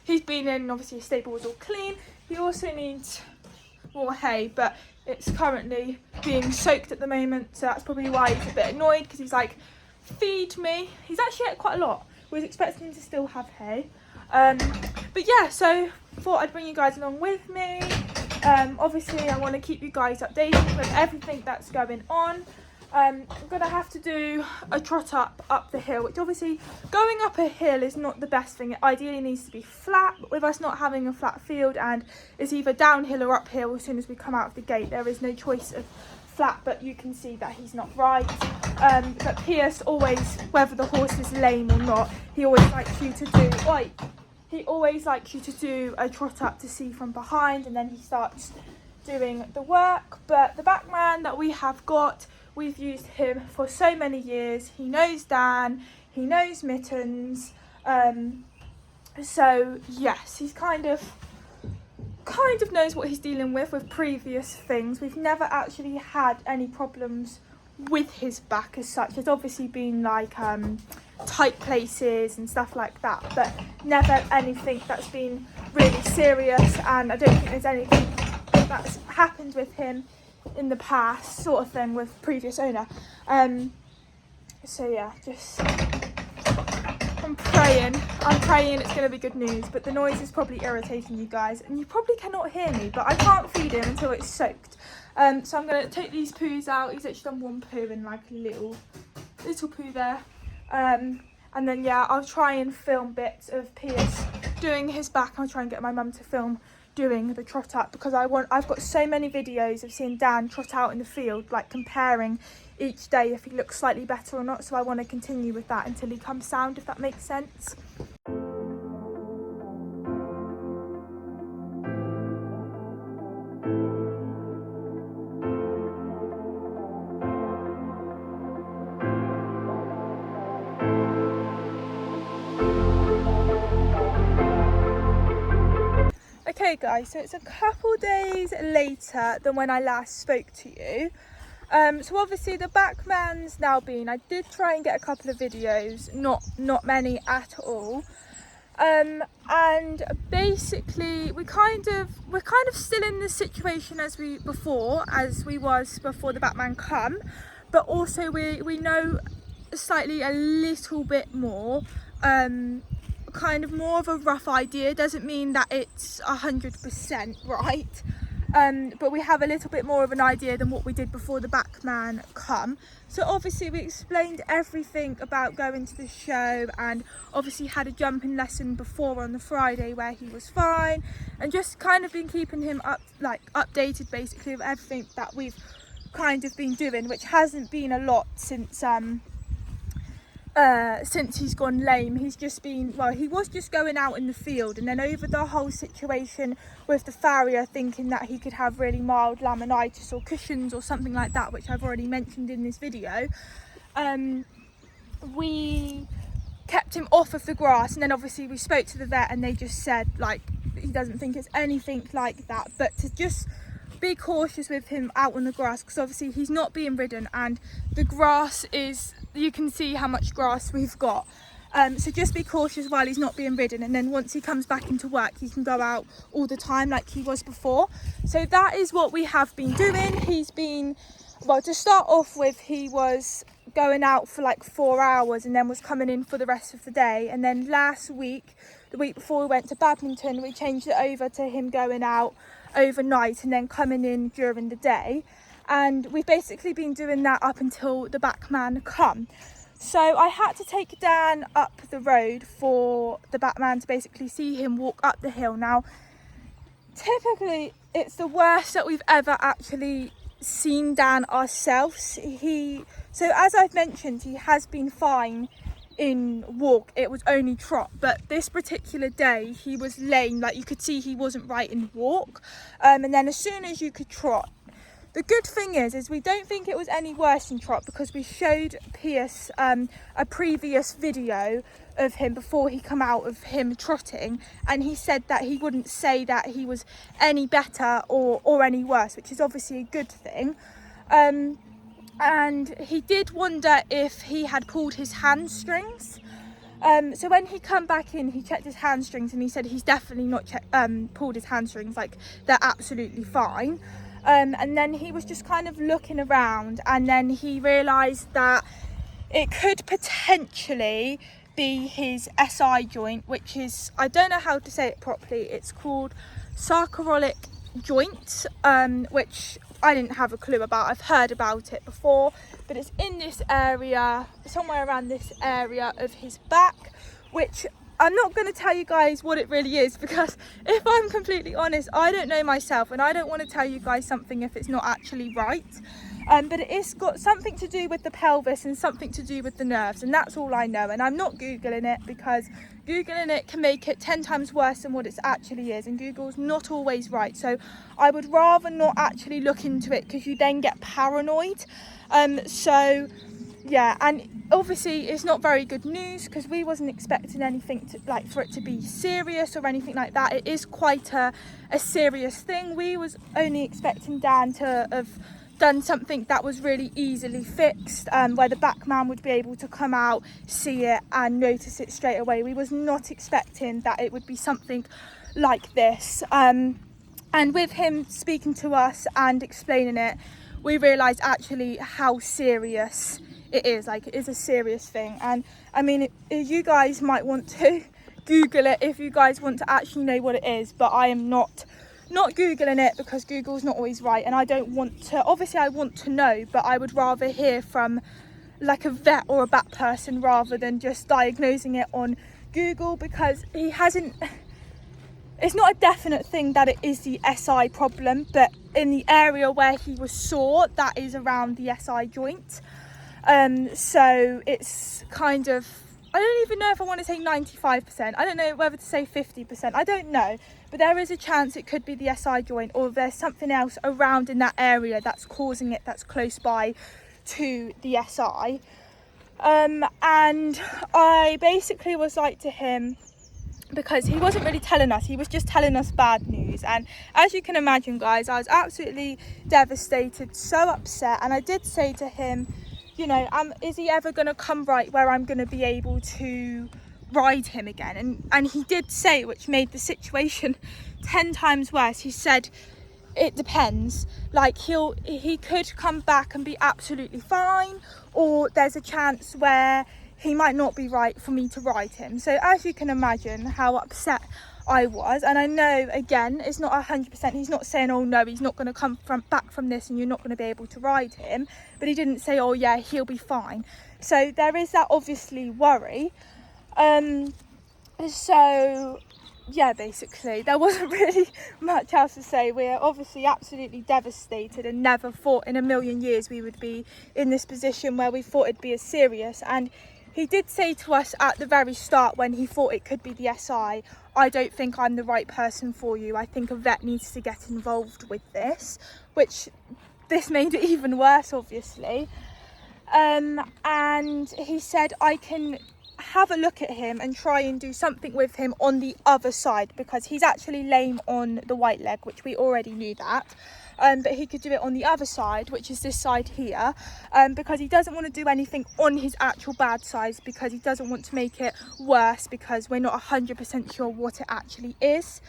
he's been in. Obviously his stable was all clean. He also needs more hay, but it's currently being soaked at the moment, so that's probably why he's a bit annoyed, because he's like, feed me. He's actually ate quite a lot. We was expecting him to still have hay, but yeah, so thought I'd bring you guys along with me. Obviously I want to keep you guys updated with everything that's going on. I'm gonna have to do a trot up the hill, which obviously going up a hill is not the best thing. It ideally needs to be flat, but with us not having a flat field and it's either downhill or uphill as soon as we come out of the gate, there is no choice of flat. But you can see that he's not right. But Pierce always, whether the horse is lame or not, he always likes you to do he always likes you to do a trot up to see from behind, and then he starts doing the work. But the back man that we have got, we've used him for so many years. He knows Dan, he knows Mittens, so yes, he's kind of knows what he's dealing with previous things. We've never actually had any problems with his back as such. There's obviously been like tight places and stuff like that, but never anything that's been really serious, and I don't think there's anything that's happened with him in the past sort of thing with previous owner. So yeah, just I'm praying it's going to be good news, but the noise is probably irritating you guys and you probably cannot hear me, but I can't feed him until it's soaked. So I'm going to take these poos out. He's actually done one poo and like a little poo there, and then yeah, I'll try and film bits of Pierce doing his back. I'll try and get my mum to film doing the trot up, because I've got so many videos of seeing Dan trot out in the field, like comparing each day if he looks slightly better or not, so I want to continue with that until he comes sound, if that makes sense. Okay guys, so it's a couple days later than when I last spoke to you. So obviously the back man's now been, I did try and get a couple of videos, not many at all. And basically we're kind of still in the situation as we was before the Batman come, but also we know slightly a little bit more, kind of more of a rough idea. Doesn't mean that it's 100% right, but we have a little bit more of an idea than what we did before the back man come. So obviously we explained everything about going to the show, and obviously had a jumping lesson before on the Friday where he was fine, and just kind of been keeping him updated basically with everything that we've kind of been doing, which hasn't been a lot since he's gone lame. He's just been, well, he was just going out in the field, and then over the whole situation with the farrier thinking that he could have really mild laminitis or Cushing's or something like that, which I've already mentioned in this video, we kept him off of the grass, and then obviously we spoke to the vet and they just said like he doesn't think it's anything like that, but to just be cautious with him out on the grass, because obviously he's not being ridden and the grass is, you can see how much grass we've got, so just be cautious while he's not being ridden, and then once he comes back into work he can go out all the time like he was before. So that is what we have been doing. He's been, well, to start off with, he was going out for like 4 hours and then was coming in for the rest of the day, and then last week, the week before we went to badminton, we changed it over to him going out overnight and then coming in during the day, and we've basically been doing that up until the back man come. So I had to take Dan up the road for the Batman to basically see him walk up the hill. Now typically it's the worst that we've ever actually seen Dan ourselves. So as I've mentioned, he has been fine in walk, it was only trot, but this particular day he was lame, like you could see he wasn't right in walk, and then as soon as you could trot, the good thing is we don't think it was any worse in trot, because we showed Pierce a previous video of him before he come out of him trotting, and he said that he wouldn't say that he was any better or any worse, which is obviously a good thing. And he did wonder if he had pulled his hamstrings. So when he come back in, he checked his hamstrings, and he said he's definitely not pulled his hamstrings, like they're absolutely fine. And then he was just kind of looking around, and then he realised that it could potentially be his SI joint, which is, I don't know how to say it properly, it's called sacroiliac joint, which I didn't have a clue about. I've heard about it before, but it's in this area, somewhere around this area of his back, which I'm not going to tell you guys what it really is, because if I'm completely honest, I don't know myself, and I don't want to tell you guys something if it's not actually right. But it's got something to do with the pelvis and something to do with the nerves, and that's all I know. And I'm not Googling it, because Googling it can make it 10 times worse than what it actually is, and Google's not always right. So I would rather not actually look into it, because you then get paranoid. So yeah, and obviously it's not very good news, because we wasn't expecting anything to, like, for it to be serious or anything like that. It is quite a serious thing. We was only expecting Dan to have done something that was really easily fixed, where the back man would be able to come out, see it and notice it straight away. We was not expecting that it would be something like this, and with him speaking to us and explaining it, we realised actually how serious it is. Like, it is a serious thing. And I mean, you guys might want to Google it if you guys want to actually know what it is, but I am not Googling it, because Google's not always right, and I don't want to. Obviously I want to know, but I would rather hear from like a vet or a vet person rather than just diagnosing it on Google, because he hasn't, it's not a definite thing that it is the SI problem, but in the area where he was sore, that is around the SI joint. So it's kind of, I don't even know if I want to say 95%. I don't know whether to say 50%. I don't know. But there is a chance it could be the SI joint, or there's something else around in that area that's causing it, that's close by to the SI. And I basically was like to him, because he wasn't really telling us, he was just telling us bad news. And as you can imagine, guys, I was absolutely devastated, so upset. And I did say to him, you know, is he ever going to come right where I'm going to be able to ride him again? And he did say, which made the situation 10 times worse, he said it depends. Like, he could come back and be absolutely fine, or there's a chance where he might not be right for me to ride him. So as you can imagine how upset I was. And I know, again, it's not 100%. He's not saying, oh no, he's not going to come back from this and you're not going to be able to ride him. But he didn't say, oh yeah, he'll be fine. So there is that obviously worry. So yeah, basically there wasn't really much else to say. We're obviously absolutely devastated, and never thought in a million years we would be in this position where we thought it'd be as serious. And he did say to us at the very start, when he thought it could be the SI, I don't think I'm the right person for you. I think a vet needs to get involved with this, which this made it even worse, obviously. And he said I can have a look at him and try and do something with him on the other side, because he's actually lame on the right leg, which we already knew that. But he could do it on the other side, which is this side here, because he doesn't want to do anything on his actual bad side, because he doesn't want to make it worse, because we're not 100% sure what it actually is.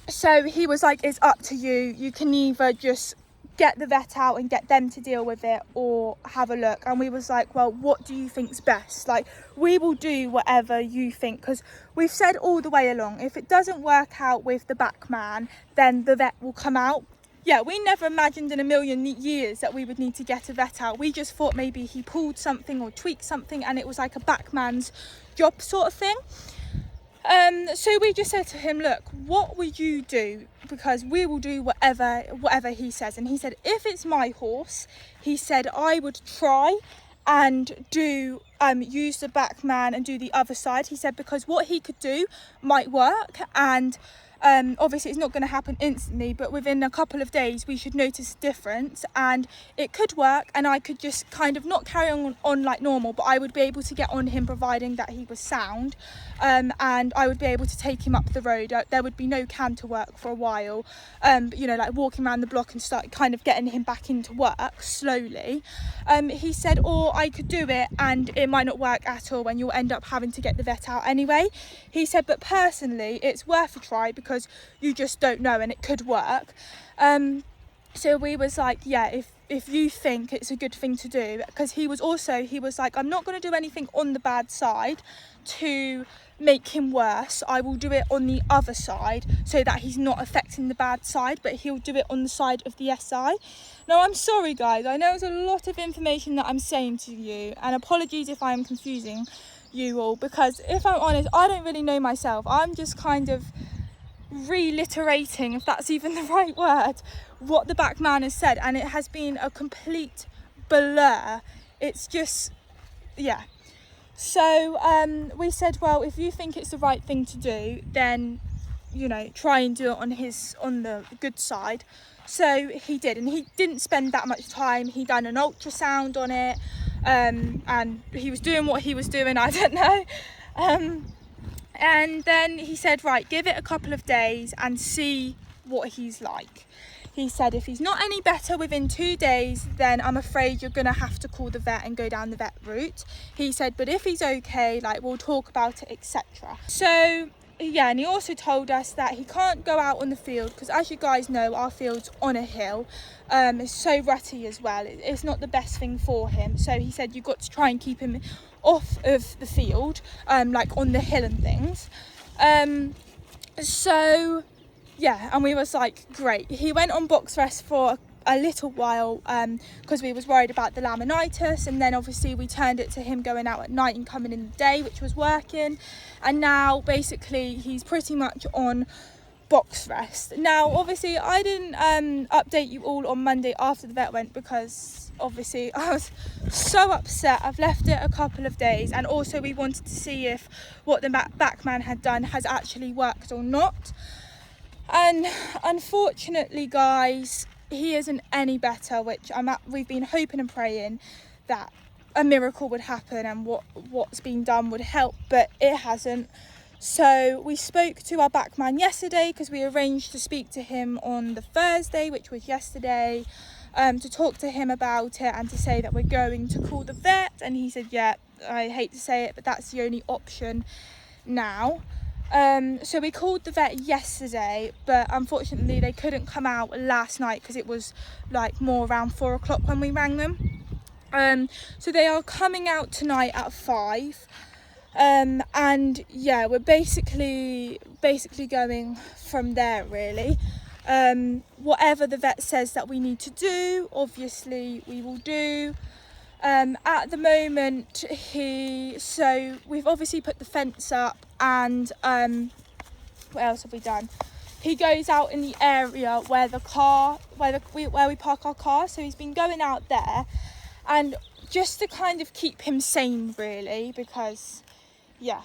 So he was like, it's up to you. You can either just get the vet out and get them to deal with it, or have a look. And we was like, well, what do you think's best? Like, we will do whatever you think, because we've said all the way along, if it doesn't work out with the back man, then the vet will come out. Yeah, we never imagined in a million years that we would need to get a vet out. We just thought maybe he pulled something or tweaked something, and it was like a back man's job sort of thing. So we just said to him, look, what would you do? Because we will do whatever he says. And he said, if it's my horse, he said, I would try and do use the back man and do the other side. He said, because what he could do might work, and Obviously it's not going to happen instantly, but within a couple of days we should notice a difference, and it could work, and I could just kind of not carry on like normal, but I would be able to get on him providing that he was sound, and I would be able to take him up the road. There would be no canter work for a while, you know, like walking around the block and start kind of getting him back into work slowly. He said, or I could do it and it might not work at all and you'll end up having to get the vet out anyway. He said, but personally it's worth a try because you just don't know and it could work. So we was like, yeah, if you think it's a good thing to do, because he was like, I'm not going to do anything on the bad side to make him worse. I will do it on the other side so that he's not affecting the bad side, but he'll do it on the side of the SI. Now, I'm sorry guys, I know it's a lot of information that I'm saying to you, and apologies if I am confusing you all, because if I'm honest, I don't really know myself. I'm just kind of reiterating, if that's even the right word, what the back man has said, and it has been a complete blur. It's just, yeah. So we said, well, if you think it's the right thing to do, then, you know, try and do it on the good side. So he did, and he didn't spend that much time. He done an ultrasound on it, and he was doing what he was doing, I don't know. And then he said, right, give it a couple of days and see what he's like. He said, if he's not any better within 2 days, then I'm afraid you're going to have to call the vet and go down the vet route. He said, but if he's okay, like, we'll talk about it, etc. So, yeah, and he also told us that he can't go out on the field because, as you guys know, our field's on a hill. It's so rutty as well. It's not the best thing for him. So he said, you've got to try and keep him off of the field, like on the hill and things. So yeah, and we was like, great. He went on box rest for a little while because we was worried about the laminitis, and then obviously we turned it to him going out at night and coming in the day, which was working, and now basically he's pretty much on box rest. Now obviously I didn't update you all on Monday after the vet went because obviously I was so upset. I've left it a couple of days, and also we wanted to see if what the back man had done has actually worked or not. And unfortunately guys, he isn't any better, which we've been hoping and praying that a miracle would happen and what's been done would help, but it hasn't. So we spoke to our back man yesterday because we arranged to speak to him on the Thursday, which was yesterday, to talk to him about it and to say that we're going to call the vet. And he said, yeah, I hate to say it, but that's the only option now. So we called the vet yesterday, but unfortunately they couldn't come out last night because it was like more around 4 o'clock when we rang them. So they are coming out tonight at 5. And yeah, we're basically going from there really. Whatever the vet says that we need to do, obviously we will do. At the moment so we've obviously put the fence up, and what else have we done? He goes out in the area where we park our car, so he's been going out there, and just to kind of keep him sane really, because yeah,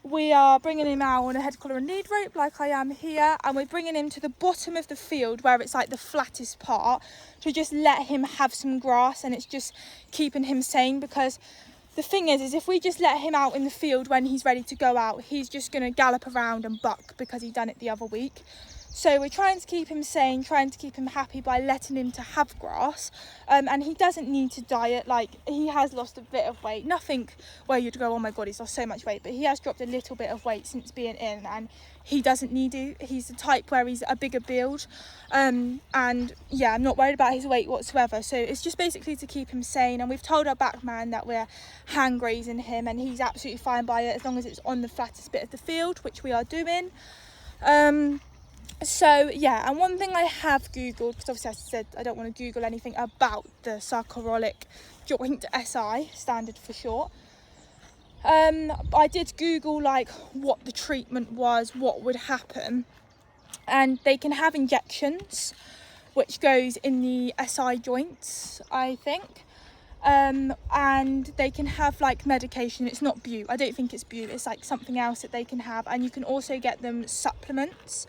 we are bringing him out on a head collar and lead rope like I am here, and we're bringing him to the bottom of the field where it's like the flattest part to just let him have some grass, and it's just keeping him sane, because the thing is if we just let him out in the field when he's ready to go out, he's just going to gallop around and buck because he done it the other week. So we're trying to keep him sane, trying to keep him happy by letting him to have grass, and he doesn't need to diet. Like, he has lost a bit of weight, nothing where you'd go, oh my god, he's lost so much weight, but he has dropped a little bit of weight since being in, and he doesn't need to. He's the type where he's a bigger build, and yeah, I'm not worried about his weight whatsoever. So it's just basically to keep him sane, and we've told our back man that we're hand grazing him, and he's absolutely fine by it as long as it's on the flattest bit of the field, which we are doing. So yeah, and one thing I have googled, because obviously I said I don't want to google anything about the sarcoidotic joint SI, standard for short. I did google like what the treatment was, what would happen, and they can have injections which goes in the SI joints, I think. and they can have like medication. It's not bute, I don't think it's bute, it's like something else that they can have, and you can also get them supplements.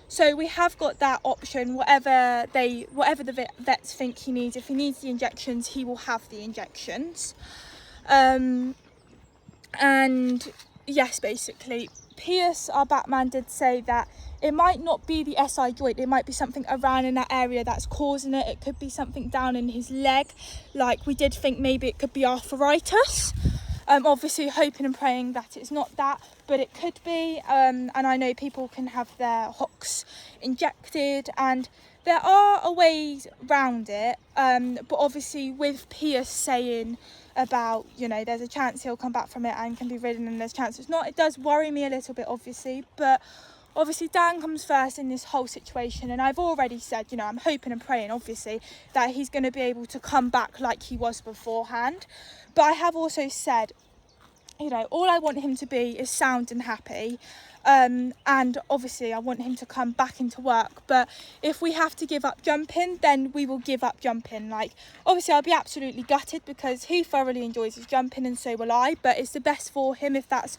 So we have got that option, whatever the vets think he needs. If he needs the injections, he will have the injections. And yes, basically Pierce, our Batman, did say that it might not be the SI joint, it might be something around in that area that's causing it. It could be something down in his leg, like we did think maybe it could be arthritis. Obviously hoping and praying that it's not that, but it could be. And I know people can have their hocks injected, and there are ways round it, but obviously with Pierce saying about, you know, there's a chance he'll come back from it and can be ridden, and there's chances not, it does worry me a little bit, obviously. But obviously Dan comes first in this whole situation, and I've already said, you know, I'm hoping and praying obviously that he's going to be able to come back like he was beforehand. But I have also said, you know, all I want him to be is sound and happy, and obviously I want him to come back into work. But if we have to give up jumping, then we will give up jumping. Like, obviously I'll be absolutely gutted because he thoroughly enjoys his jumping, and so will I, but it's the best for him. If that's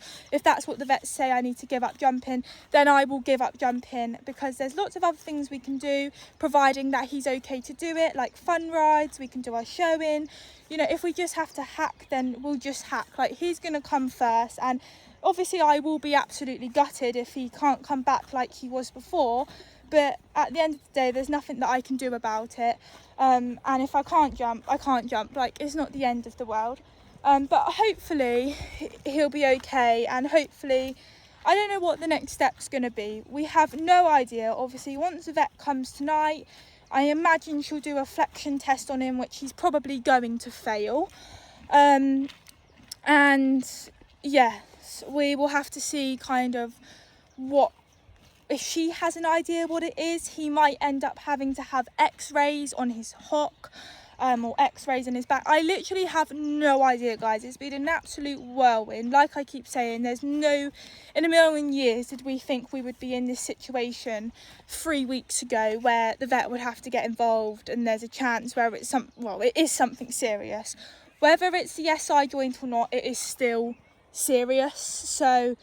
what the vets say I need to give up jumping, then I will give up jumping, because there's lots of other things we can do, providing that he's okay to do it, like fun rides, we can do our showing. You know, if we just have to hack, then we'll just hack. Like, he's going to come first, and obviously I will be absolutely gutted if he can't come back like he was before, but at the end of the day there's nothing that I can do about it. And if I can't jump, I can't jump. Like, it's not the end of the world. But hopefully he'll be okay, and hopefully, I don't know what the next step's going to be. We have no idea. Obviously once the vet comes tonight, I imagine she'll do a flexion test on him, which he's probably going to fail. And yes, we will have to see kind of what, if she has an idea what it is. He might end up having to have x-rays on his hock, or x-rays in his back. I literally have no idea, guys. It's been an absolute whirlwind. Like I keep saying, there's no, in a million years did we think we would be in this situation 3 weeks ago, where the vet would have to get involved, and there's a chance where it's it is something serious. Whether it's the SI joint or not, it is still serious. So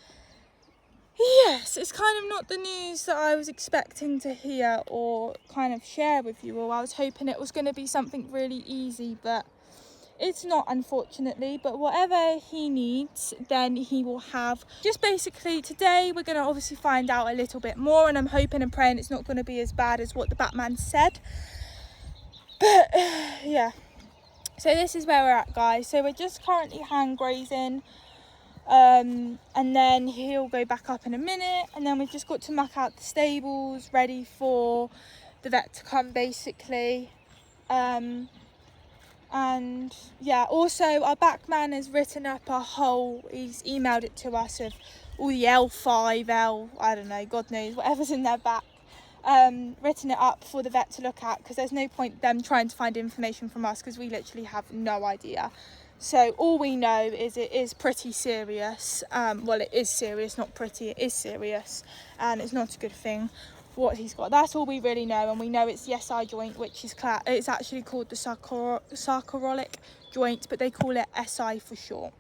yes, it's kind of not the news that I was expecting to hear or kind of share with you all. I was hoping it was going to be something really easy, but it's not, unfortunately. But whatever he needs, then he will have. Just basically today we're going to obviously find out a little bit more, and I'm hoping and praying it's not going to be as bad as what the Batman said. But yeah, so this is where we're at, guys. So we're just currently hand grazing. And then he'll go back up in a minute, and then we've just got to muck out the stables ready for the vet to come, basically. And yeah, also our backman has written up he's emailed it to us of all the L5, I don't know, God knows, whatever's in their back, written it up for the vet to look at, because there's no point them trying to find information from us, because we literally have no idea. So all we know is it is pretty serious. Well, it is serious, not pretty, it is serious, and it's not a good thing what he's got. That's all we really know, and we know it's the SI joint, which is it's actually called the sarcoidotic joint, but they call it SI for short.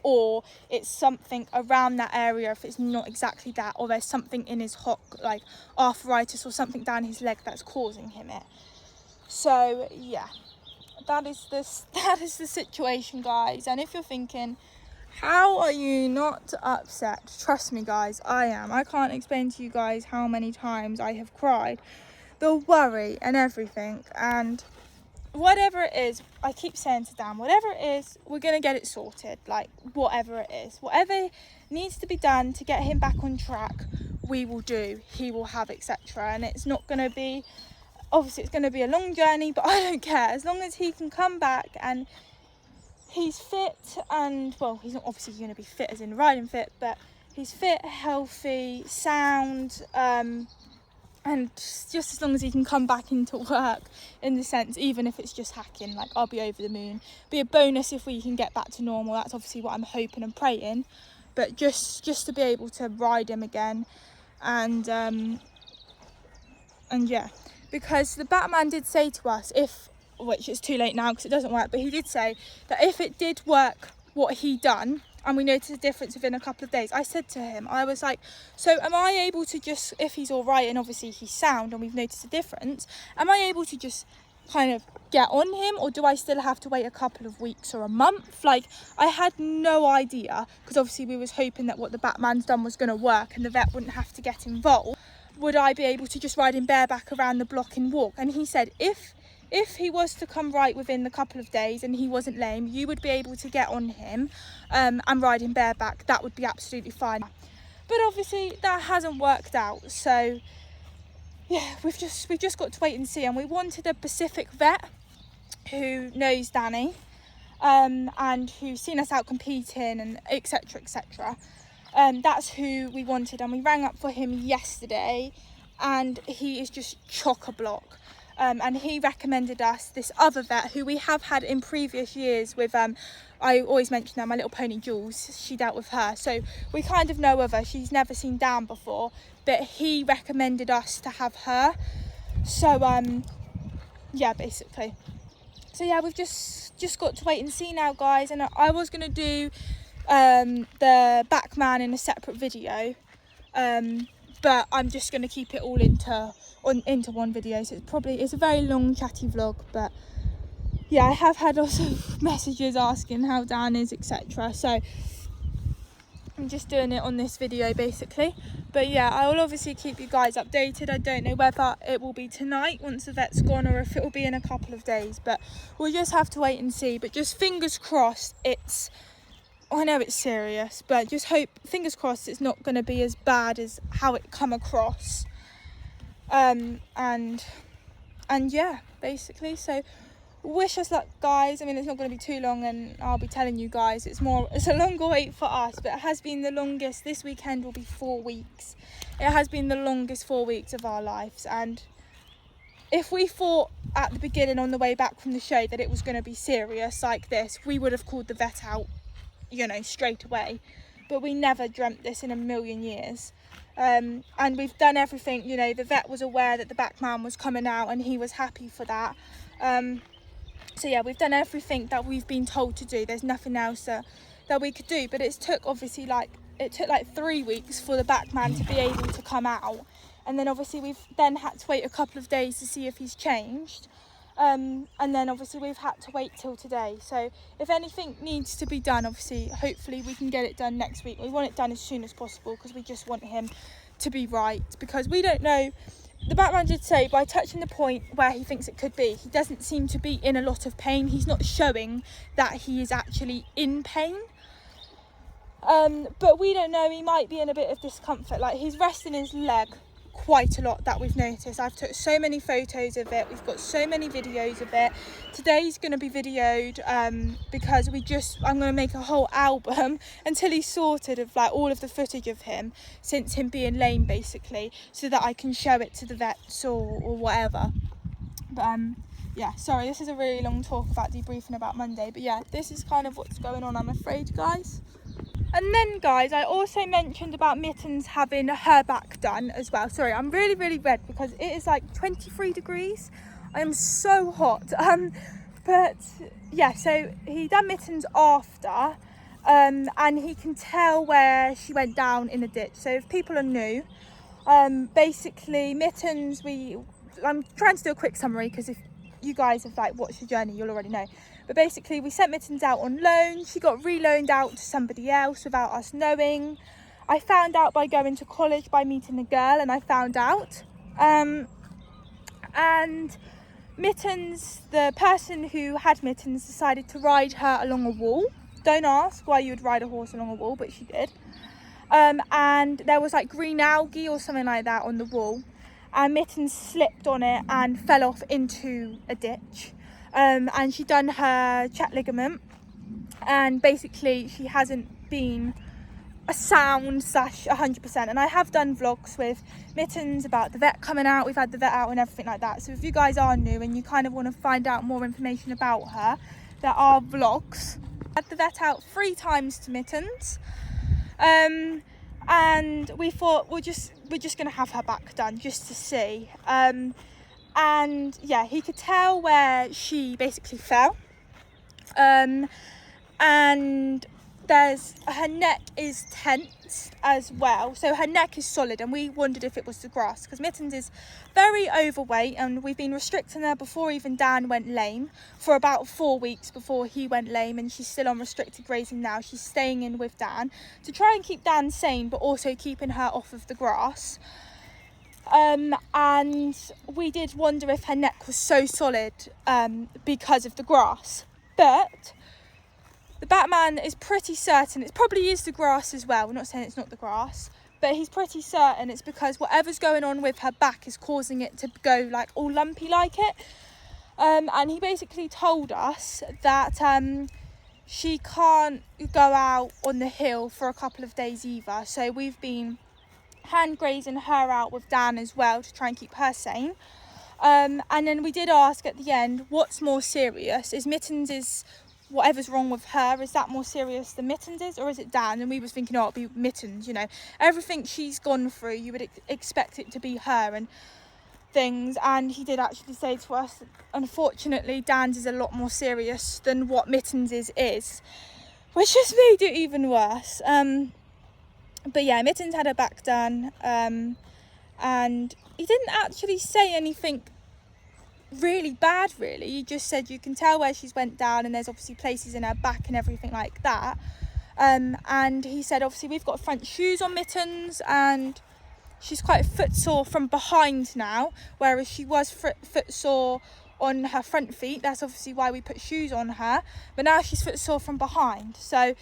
Or it's something around that area if it's not exactly that, or there's something in his hock, like arthritis or something down his leg that's causing him it. So yeah. That is the situation, guys. And if you're thinking, how are you not upset? Trust me, guys, I am. I can't explain to you guys how many times I have cried. The worry and everything. And whatever it is, I keep saying to Dan, whatever it is, we're going to get it sorted. Like, whatever it is. Whatever needs to be done to get him back on track, we will do. He will have, etc. And it's not going to be... Obviously it's going to be a long journey, but I don't care, as long as he can come back and he's fit. And well, he's not obviously going to be fit as in riding fit, but he's fit, healthy, sound, and just as long as he can come back into work, in the sense, even if it's just hacking, like, I'll be over the moon. Be a bonus if we can get back to normal. That's obviously what I'm hoping and praying, but just to be able to ride him again. And yeah, because the Batman did say to us, if which is too late now because it doesn't work, but he did say that if it did work what he done and we noticed a difference within a couple of days, I said to him, I was like, so am I able to just, if he's all right and obviously he's sound and we've noticed a difference, am I able to just kind of get on him, or do I still have to wait a couple of weeks or a month? Like, I had no idea, because obviously we was hoping that what the Batman's done was going to work and the vet wouldn't have to get involved. Would I be able to just ride him bareback around the block and walk? And he said if he was to come right within a couple of days and he wasn't lame, you would be able to get on him and ride him bareback. That would be absolutely fine. But obviously that hasn't worked out, so yeah, we've just got to wait and see. And we wanted a Pacific vet who knows Danny and who's seen us out competing and etc. etc. That's who we wanted, and we rang up for him yesterday and he is just chock-a-block. And he recommended us this other vet who we have had in previous years with, I always mention her, my little pony Jules, she dealt with her. So we kind of know of her, she's never seen Dan before, but he recommended us to have her. So, yeah, basically. So yeah, we've just got to wait and see now, guys. And I was going to do the Backman in a separate video, but I'm just going to keep it all into one video, so it's a very long chatty vlog. But yeah, I have had lots of messages asking how Dan is, etc. So I'm just doing it on this video basically. But yeah, I will obviously keep you guys updated. I don't know whether it will be tonight once the vet's gone or if it will be in a couple of days, but we'll just have to wait and see. But just fingers crossed I know it's serious, but just fingers crossed it's not going to be as bad as how it come across. And yeah, basically, so wish us luck, guys. I mean, it's not going to be too long and I'll be telling you guys it's a longer wait for us, but it has been the longest. This weekend will be 4 weeks. It has been the longest 4 weeks of our lives, and if we thought at the beginning on the way back from the show that it was going to be serious like this, we would have called the vet out, you know, straight away. But we never dreamt this in a million years. And we've done everything, you know, the vet was aware that the Backman was coming out and he was happy for that. So yeah, we've done everything that we've been told to do. There's nothing else that we could do, but it took like 3 weeks for the Backman to be able to come out. And then obviously we've then had to wait a couple of days to see if he's changed. And then obviously we've had to wait till today. So if anything needs to be done, obviously hopefully we can get it done next week. We want it done as soon as possible because we just want him to be right, because we don't know. The Batman did say by touching the point where he thinks it could be, he doesn't seem to be in a lot of pain. He's not showing that he is actually in pain. But we don't know, he might be in a bit of discomfort. Like, he's resting his leg quite a lot, that we've noticed. I've took so many photos of it, we've got so many videos of it. Today's going to be videoed because I'm going to make a whole album until he's sorted of like all of the footage of him since him being lame basically, so that I can show it to the vets or whatever. But yeah, sorry, this is a really long talk about debriefing about Monday, but yeah, this is kind of what's going on, I'm afraid, guys. And then, guys, I also mentioned about Mittens having her back done as well. Sorry, I'm really, really red because it is like 23 degrees. I am so hot. But yeah, so he done Mittens after, and he can tell where she went down in a ditch. So if people are new, basically Mittens, I'm trying to do a quick summary because if you guys have like watched the journey, you'll already know. But basically we sent Mittens out on loan. She got reloaned out to somebody else without us knowing. I found out by going to college, by meeting a girl, and I found out. And Mittens, the person who had Mittens, decided to ride her along a wall. Don't ask why you would ride a horse along a wall, but she did. And there was like green algae or something like that on the wall. And Mittens slipped on it and fell off into a ditch. And she done her chat ligament, and basically she hasn't been a sound / 100%. And I have done vlogs with Mittens about the vet coming out. We've had the vet out and everything like that. So if you guys are new and you kind of want to find out more information about her, there are vlogs. I had the vet out 3 times to Mittens, and we thought we're just going to have her back done just to see. And yeah, he could tell where she basically fell. And her neck is tense as well, so her neck is solid, and we wondered if it was the grass, because Mittens is very overweight, and we've been restricting her before even Dan went lame for about 4 weeks before he went lame, and she's still on restricted grazing now. She's staying in with Dan to try and keep Dan sane, but also keeping her off of the grass. And we did wonder if her neck was so solid because of the grass, but the Batman is pretty certain it probably is the grass as well. We're not saying it's not the grass, but he's pretty certain it's because whatever's going on with her back is causing it to go like all lumpy like it. And he basically told us that she can't go out on the hill for a couple of days either. So we've been hand grazing her out with Dan as well to try and keep her sane. And then we did ask at the end, what's more serious? Is Mittens' whatever's wrong with her, is that more serious than Mittens is, or is it Dan? And we was thinking, oh, it'll be Mittens, you know, everything she's gone through, you would expect it to be her and things. And he did actually say to us, unfortunately, Dan's is a lot more serious than what Mittens is, which just made it even worse. But yeah, Mittens had her back done, and he didn't actually say anything really bad, really. He just said you can tell where she's went down, and there's obviously places in her back and everything like that. And he said obviously we've got front shoes on Mittens, and she's quite footsore from behind now, whereas she was footsore on her front feet. That's obviously why we put shoes on her, but now she's footsore from behind. So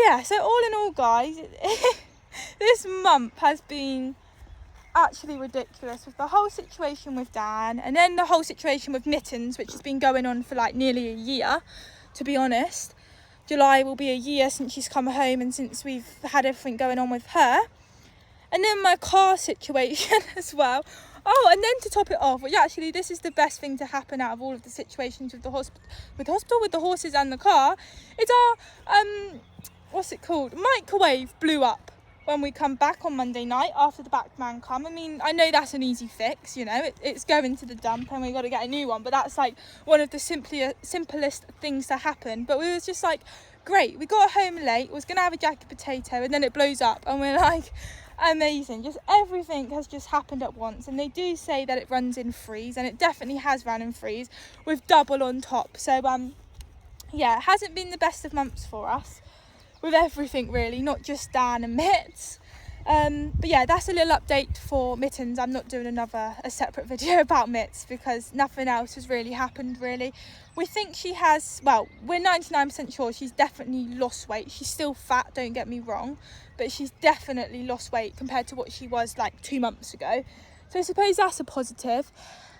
yeah, so all in all, guys, this month has been actually ridiculous, with the whole situation with Dan, and then the whole situation with Mittens, which has been going on for like nearly a year, to be honest. July will be a year since she's come home and since we've had everything going on with her. And then my car situation as well. Oh, and then to top it off, which actually this is the best thing to happen out of all of the situations with the hospital, with the horses and the car, is our what's it called, microwave blew up when we come back on Monday night after the Batman come. I mean, I know that's an easy fix, you know, it's going to the dump and we got to get a new one, but that's like one of the simplest things to happen. But we was just like, great, we got home late, was gonna have a jacket potato, and then it blows up, and we're like, amazing. Just everything has just happened at once. And they do say that it runs in threes, and it definitely has run in threes with double on top. So yeah, it hasn't been the best of months for us with everything, really, not just Dan and Mitts. But yeah, that's a little update for Mittens. I'm not doing a separate video about Mitts because nothing else has really happened, really. We think she has, well, we're 99% sure she's definitely lost weight. She's still fat, don't get me wrong, but she's definitely lost weight compared to what she was like 2 months ago. So I suppose that's a positive.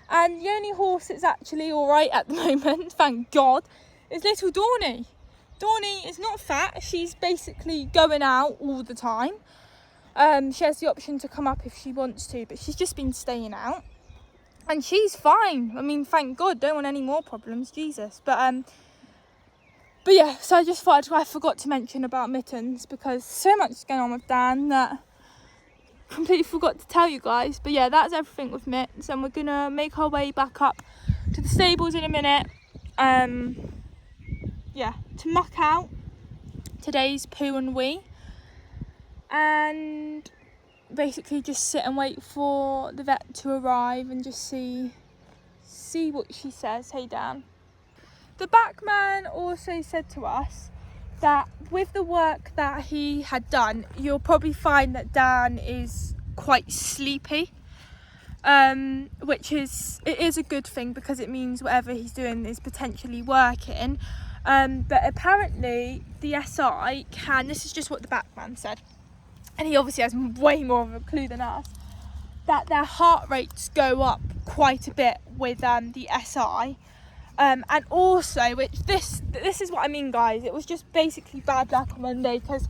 And the only horse that's actually all right at the moment, thank God, is little Dawny. Dawny is not fat. She's basically going out all the time. She has the option to come up if she wants to, but she's just been staying out. And she's fine. I mean, thank God, don't want any more problems, Jesus. But yeah, so I just thought I forgot to mention about Mittens because so much is going on with Dan that I completely forgot to tell you guys. But yeah, that's everything with Mittens, and we're gonna make our way back up to the stables in a minute. Yeah, to muck out today's poo and wee, and basically just sit and wait for the vet to arrive and just see what she says. Hey Dan. The backman also said to us that with the work that he had done, you'll probably find that Dan is quite sleepy, which is a good thing because it means whatever he's doing is potentially working. But apparently the SI can, this is just what the backman said, and he obviously has way more of a clue than us, that their heart rates go up quite a bit with the SI. And also, which this is what I mean, guys, it was just basically bad luck on Monday because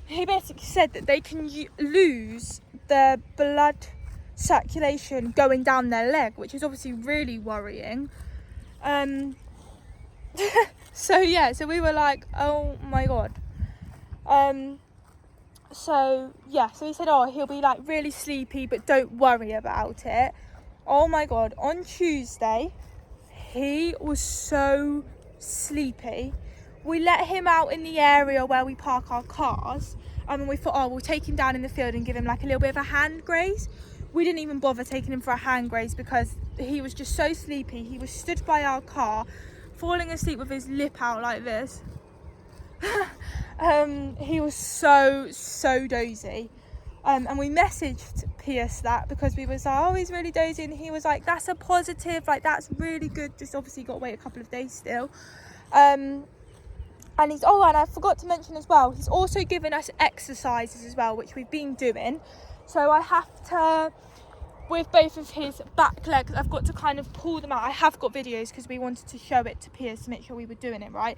he basically said that they can lose the blood circulation going down their leg, which is obviously really worrying. So yeah, so we were like, oh my God. So yeah, so he said, oh, he'll be like really sleepy, but don't worry about it. Oh my God, on Tuesday, he was so sleepy. We let him out in the area where we park our cars, and we thought, oh, we'll take him down in the field and give him like a little bit of a hand graze. We didn't even bother taking him for a hand graze because he was just so sleepy. He was stood by our car, falling asleep with his lip out like this. He was so dozy. And we messaged Pierce that because we was like, oh, he's really dozy, and he was like, that's a positive, like that's really good, just obviously got to wait a couple of days still. And I forgot to mention as well, he's also given us exercises as well, which we've been doing. So I have to, with both of his back legs, I've got to kind of pull them out. I have got videos because we wanted to show it to Pierce to make sure we were doing it right.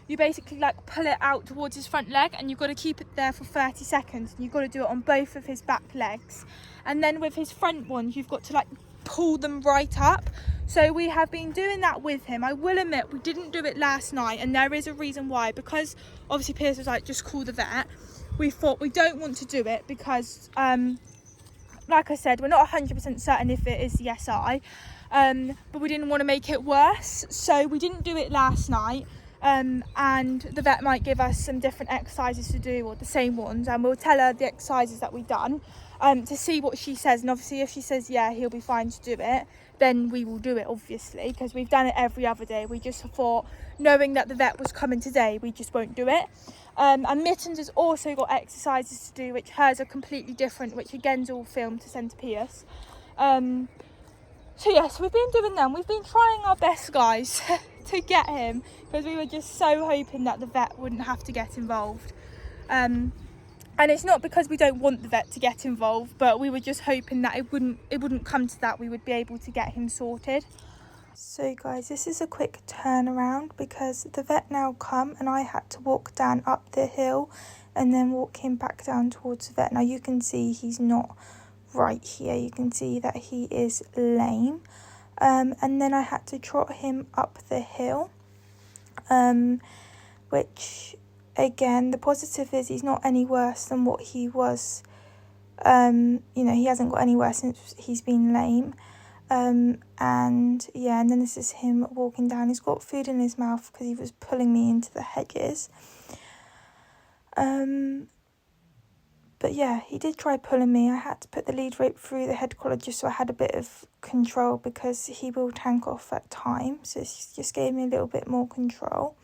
You basically like pull it out towards his front leg, and you've got to keep it there for 30 seconds, and you've got to do it on both of his back legs. And then with his front ones, you've got to like pull them right up. So we have been doing that with him. I will admit we didn't do it last night, and there is a reason why, because obviously Pierce was like, just call the vet. We thought we don't want to do it because like I said, we're not 100% certain if it is the SI, but we didn't want to make it worse, so we didn't do it last night. And the vet might give us some different exercises to do, or the same ones, and we'll tell her the exercises that we've done to see what she says. And obviously if she says yeah, he'll be fine to do it, then we will do it, obviously, because we've done it every other day. We just thought, knowing that the vet was coming today, we just won't do it. And Mittens has also got exercises to do, which hers are completely different, which again's all filmed to send to Pierce. So yes, we've been doing them. We've been trying our best, guys, to get him, because we were just so hoping that the vet wouldn't have to get involved. And it's not because we don't want the vet to get involved, but we were just hoping that it wouldn't come to that. We would be able to get him sorted. So guys, this is a quick turnaround because the vet now come, and I had to walk down up the hill and then walk him back down towards the vet. Now you can see he's not right here. You can see that he is lame. And then I had to trot him up the hill, which again, the positive is he's not any worse than what he was. He hasn't got any worse since he's been lame. And then this is him walking down. He's got food in his mouth because he was pulling me into the hedges. But yeah, he did try pulling me. I had to put the lead rope through the head collar just so I had a bit of control, because he will tank off at times. So it just gave me a little bit more control.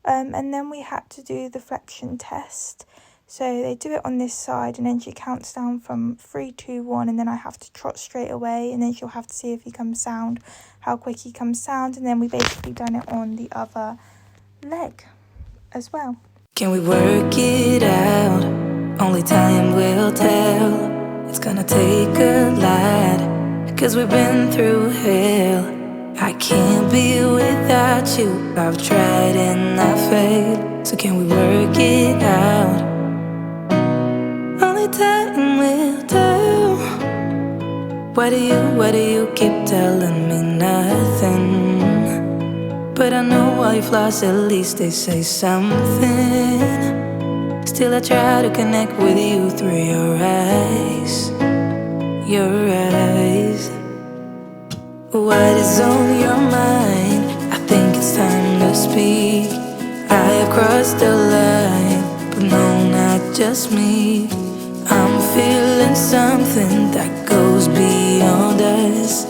And then we had to do the flexion test. So they do it on this side, and then she counts down from 3, 2, 1, and then I have to trot straight away, and then she'll have to see if he comes sound, how quick he comes sound, and then we basically done it on the other leg as well. Can we work it out? Only time will tell. It's gonna take a lot, 'cause we've been through hell. I can't be without you. I've tried and I failed. So can we work it out? Only time will tell. Why do you keep telling me nothing? But I know all your flaws, at least they say something. Still I try to connect with you through your eyes. Your eyes. What is on your mind? I think it's time to speak. I have crossed the line, but no, not just me. I'm feeling something that goes beyond us.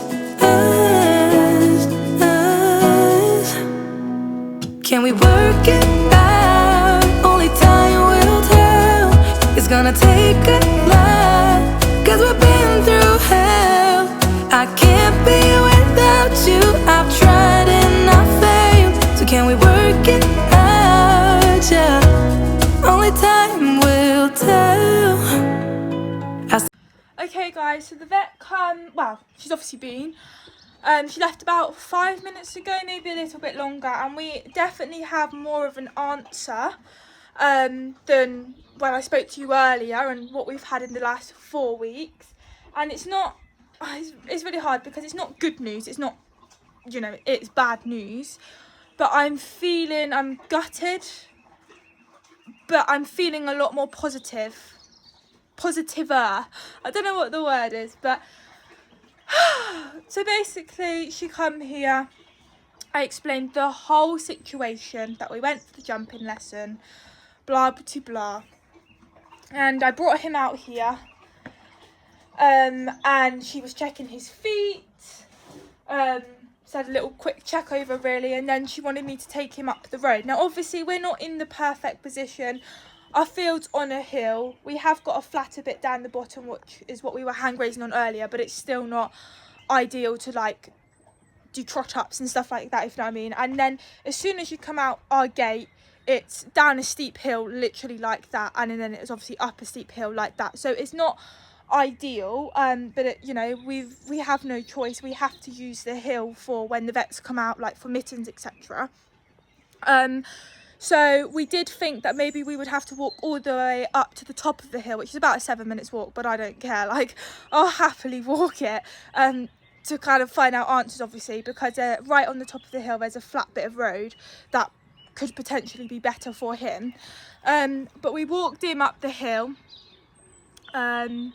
Can we work it out? Only time will tell. It's gonna take a lot, 'cause we've been through hell. I can't be without you. I've tried and I failed. So can we work it out? Yeah. Only time will tell. Okay guys, so the vet she's obviously been. She left about 5 minutes ago, maybe a little bit longer, and we definitely have more of an answer than when I spoke to you earlier and what we've had in the last 4 weeks. And it's really hard because it's not good news, it's not, it's bad news, but I'm gutted, but I'm feeling a lot more positiver. I don't know what the word is, but So basically she come here, I explained the whole situation, that we went for the jumping lesson, blah blah blah, and I brought him out here, and she was checking his feet, so had a little quick check over really, and then she wanted me to take him up the road. Now obviously we're not in the perfect position. Our field's on a hill. We have got a flatter bit down the bottom, which is what we were hand grazing on earlier, but it's still not ideal to like do trot ups and stuff like that, if you know what I mean. And then as soon as you come out our gate, it's down a steep hill literally like that, and then it's obviously up a steep hill like that, so it's not ideal, but it, you know, we have no choice. We have to use the hill for when the vets come out, like for mittens, etc. So we did think that maybe we would have to walk all the way up to the top of the hill, which is about a 7 minutes walk, but I don't care, like I'll happily walk it, to kind of find out answers, obviously, because right on the top of the hill there's a flat bit of road that could potentially be better for him. But we walked him up the hill, and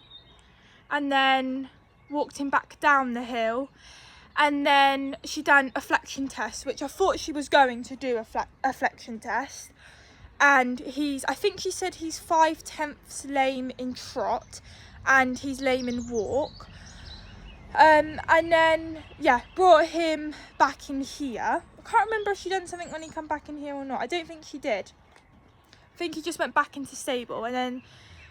then walked him back down the hill, and then she done a flexion test, which I thought she was going to do a flexion test, and I think she said he's 5/10 lame in trot and he's lame in walk. And then yeah, brought him back in here. I can't remember if she done something when he come back in here or not. I don't think she did. I think he just went back into stable, and then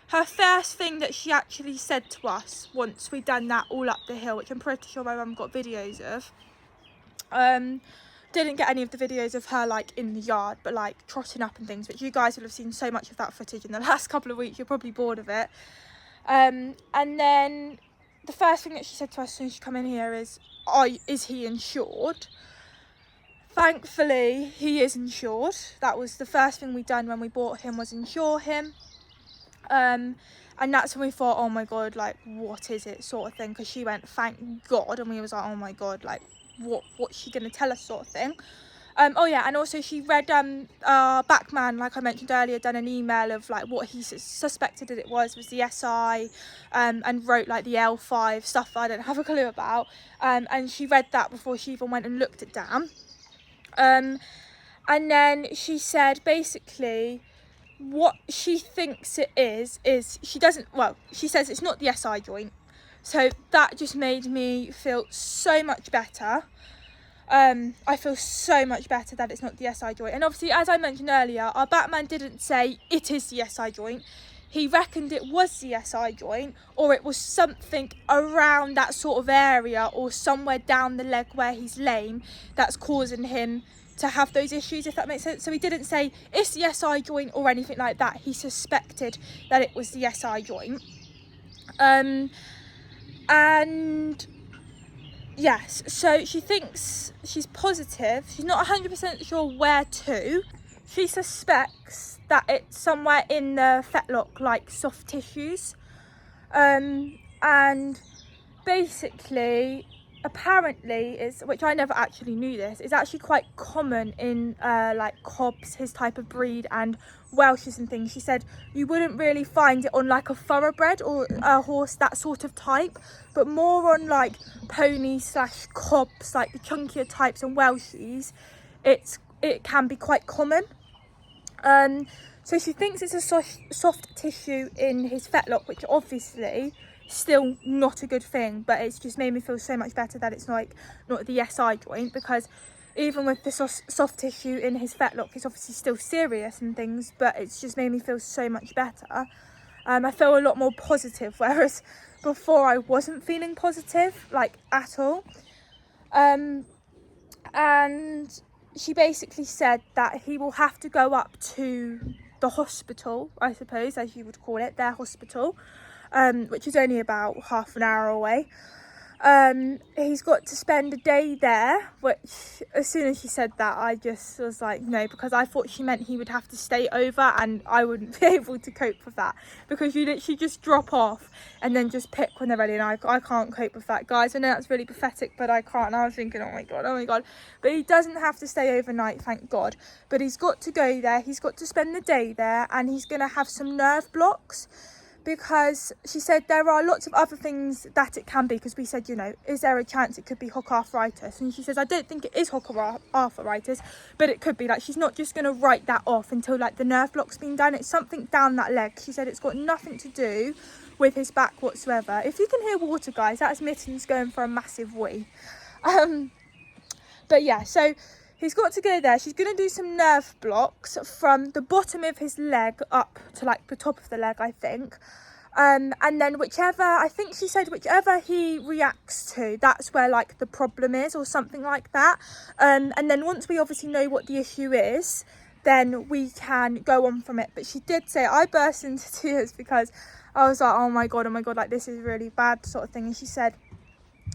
her first thing that she actually said to us once we'd done that all up the hill, which I'm pretty sure my mum got videos of, didn't get any of the videos of her like in the yard, but like trotting up and things, which you guys will have seen so much of that footage in the last couple of weeks, you're probably bored of it. And then the first thing that she said to us as soon as she come in here is he insured? Thankfully he is insured. That was the first thing we done when we bought him, was insure him. And that's when we thought, oh my god, like what is it, sort of thing, because she went thank god, and we was like, oh my god, like what's she gonna tell us, sort of thing. Oh yeah, and also she read Backman, like I mentioned earlier, done an email of like what he suspected that it was the SI, and wrote like the L5 stuff I don't have a clue about, and she read that before she even went and looked it down. And then she said basically what she thinks it is she says it's not the SI joint, so that just made me feel so much better. I feel so much better that it's not the SI joint, and obviously as I mentioned earlier, our Batman didn't say it is the SI joint. He reckoned it was the SI joint, or it was something around that sort of area, or somewhere down the leg where he's lame, that's causing him to have those issues, if that makes sense. So he didn't say it's the SI joint or anything like that. He suspected that it was the SI joint. And yes, so she thinks, she's positive, she's not 100% sure where to. She suspects that it's somewhere in the fetlock, like soft tissues. And basically, apparently, which I never actually knew this, is actually quite common in like Cobbs, his type of breed, and Welshes and things. She said you wouldn't really find it on like a thoroughbred or a horse, that sort of type, but more on like ponies / Cobbs, like the chunkier types, and Welshies, it can be quite common. So she thinks it's a soft tissue in his fetlock, which obviously still not a good thing, but it's just made me feel so much better that it's like not the SI joint, because even with the soft tissue in his fetlock, it's obviously still serious and things, but it's just made me feel so much better. I feel a lot more positive, whereas before I wasn't feeling positive, like at all. And she basically said that he will have to go up to the hospital, I suppose, as you would call it, their hospital, which is only about half an hour away. He's got to spend a day there, which as soon as she said that, I just was like no, because I thought she meant he would have to stay over, and I wouldn't be able to cope with that, because you literally just drop off and then just pick when they're ready, and I can't cope with that, guys. I know that's really pathetic, but I can't. And I was thinking, oh my god, but he doesn't have to stay overnight, thank god, but he's got to go there, he's got to spend the day there, and he's gonna have some nerve blocks, because she said there are lots of other things that it can be, because we said, you know, is there a chance it could be hook arthritis? And she says, I don't think it is hook arthritis, but it could be. Like, she's not just going to write that off until like the nerve block's been done. It's something down that leg. She said it's got nothing to do with his back whatsoever. If you can hear water, guys, that's Mittens going for a massive wee. But yeah, so he's got to go there. She's going to do some nerve blocks from the bottom of his leg up to like the top of the leg, I think. And then whichever, I think she said whichever he reacts to, that's where like the problem is, or something like that. And then once we obviously know what the issue is, then we can go on from it. But she did say, I burst into tears because I was like, oh my God, like this is really bad sort of thing. And she said,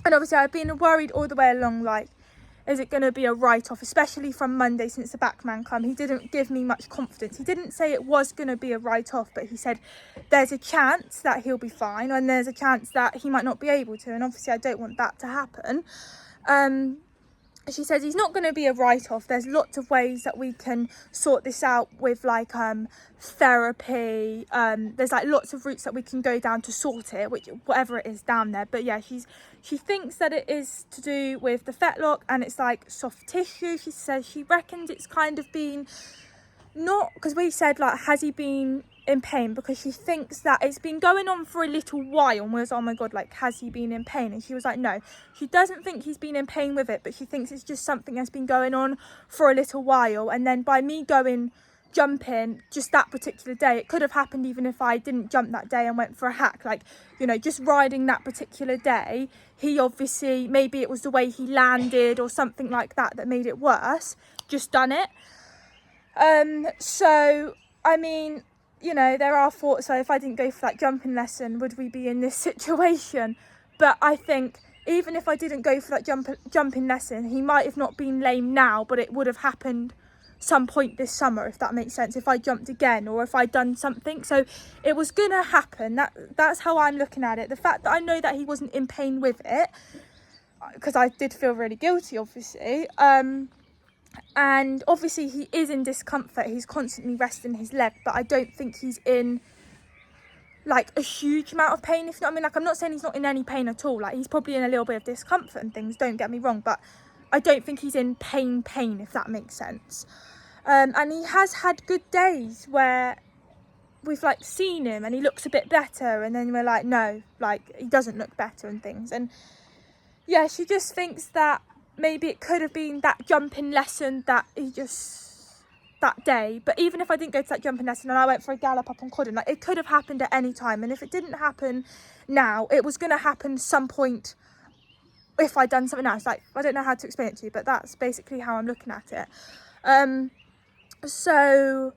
and obviously I've been worried all the way along, like, is it going to be a write-off, especially from Monday since the back man come? He didn't give me much confidence. He didn't say it was going to be a write-off, but he said there's a chance that he'll be fine and there's a chance that he might not be able to. And obviously I don't want that to happen. She says he's not going to be a write-off. There's lots of ways that we can sort this out with like therapy. There's like lots of routes that we can go down to sort it, which whatever it is down there. But yeah, she thinks that it is to do with the fetlock and it's like soft tissue. She says she reckons it's kind of been, not because we said like has he been in pain, because she thinks that it's been going on for a little while, and was, oh my God, like has he been in pain? And she was like, no, she doesn't think he's been in pain with it, but she thinks it's just something that's been going on for a little while. And then by me going jumping just that particular day, it could have happened even if I didn't jump that day and went for a hack, like, you know, just riding that particular day, he obviously, maybe it was the way he landed or something like that that made it worse, just done it. So I mean, you know, there are thoughts, so if I didn't go for that jumping lesson, would we be in this situation? But I think even if I didn't go for that jumping lesson, he might have not been lame now, but it would have happened some point this summer, if that makes sense, if I jumped again or if I'd done something. So it was gonna happen. That's how I'm looking at it. The fact that I know that he wasn't in pain with it, because I did feel really guilty, obviously, and obviously he is in discomfort. He's constantly resting his leg, but I don't think he's in like a huge amount of pain, if you know what I mean. Like, I'm not saying he's not in any pain at all. Like, he's probably in a little bit of discomfort and things, don't get me wrong, but I don't think he's in pain, if that makes sense. And he has had good days where we've like seen him and he looks a bit better, and then we're like, no, like he doesn't look better and things. And yeah, she just thinks that maybe it could have been that jumping lesson that he just, that day. But even if I didn't go to that jumping lesson and I went for a gallop up on Codden, like it could have happened at any time. And if it didn't happen now, it was going to happen some point if I'd done something else. Like, I don't know how to explain it to you, but that's basically how I'm looking at it. So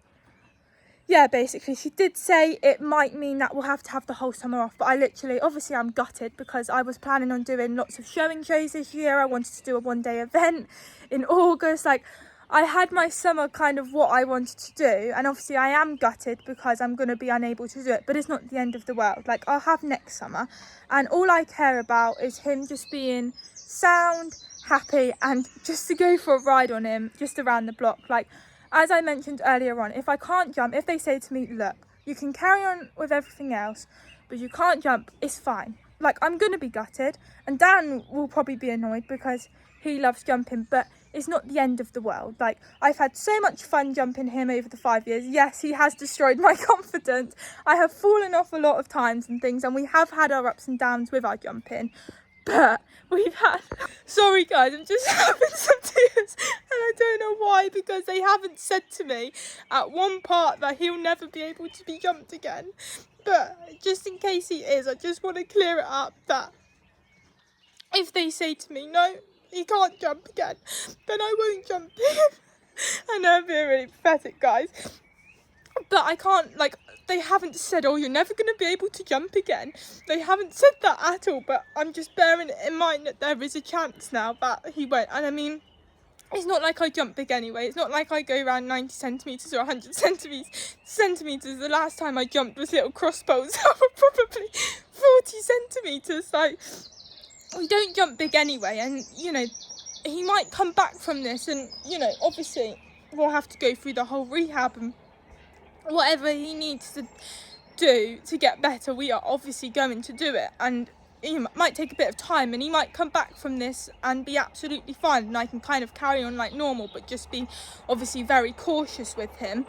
yeah, basically she did say it might mean that we'll have to have the whole summer off, but I literally, obviously I'm gutted because I was planning on doing lots of showing shows this year. I wanted to do a one-day event in August. Like, I had my summer kind of what I wanted to do, and obviously I am gutted because I'm going to be unable to do it, but it's not the end of the world. Like, I'll have next summer, and all I care about is him just being sound, happy, and just to go for a ride on him just around the block. Like, as I mentioned earlier on, if I can't jump, if they say to me, look, you can carry on with everything else, but you can't jump, it's fine. Like, I'm going to be gutted, and Dan will probably be annoyed because he loves jumping, but it's not the end of the world. Like, I've had so much fun jumping him over the 5 years. Yes, he has destroyed my confidence. I have fallen off a lot of times and things, and we have had our ups and downs with our jumping. But we've had, sorry guys, I'm just having some tears, and I don't know why, because they haven't said to me at one part that he'll never be able to be jumped again. But just in case he is, I just want to clear it up that if they say to me, no, he can't jump again, then I won't jump him. I know I'm being really pathetic, guys, but I can't, like, they haven't said, oh, you're never going to be able to jump again. They haven't said that at all, but I'm just bearing it in mind that there is a chance now that he won't. And I mean, it's not like I jump big anyway. It's not like I go around 90 centimetres or 100 centimetres. The last time I jumped was little crossbows that were probably 40 centimetres. Like, we don't jump big anyway. And, you know, he might come back from this and, you know, obviously we'll have to go through the whole rehab and whatever he needs to do to get better, we are obviously going to do it, and it might take a bit of time, and he might come back from this and be absolutely fine, and I can kind of carry on like normal, but just be obviously very cautious with him.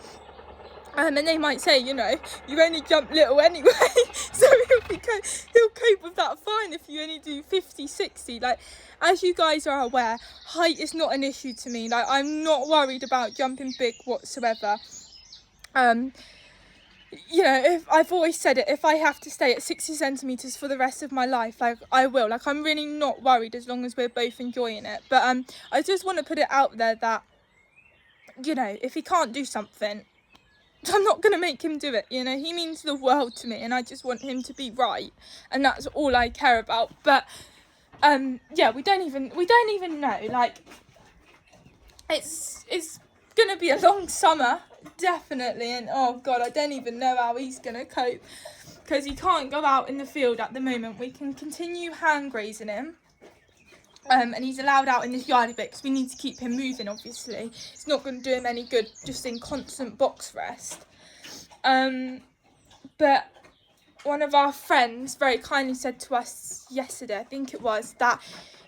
And they might say, you know, you only jump little anyway, so he'll cope with that fine if you only do 50, 60. Like, as you guys are aware, height is not an issue to me. Like, I'm not worried about jumping big whatsoever. You know, if I've always said it, if I have to stay at 60 centimetres for the rest of my life, like, I will. Like, I'm really not worried as long as we're both enjoying it. But I just want to put it out there that, you know, if he can't do something, I'm not going to make him do it, you know. He means the world to me, and I just want him to be right, and that's all I care about. But yeah, we don't even know. Like, it's going to be a long summer, definitely, and oh god, I don't even know how he's going to cope, because he can't go out in the field at the moment. We can continue hand grazing him. And he's allowed out in this yard a bit because we need to keep him moving, obviously. It's not going to do him any good just in constant box rest. But one of our friends very kindly said to us yesterday, I think it was, that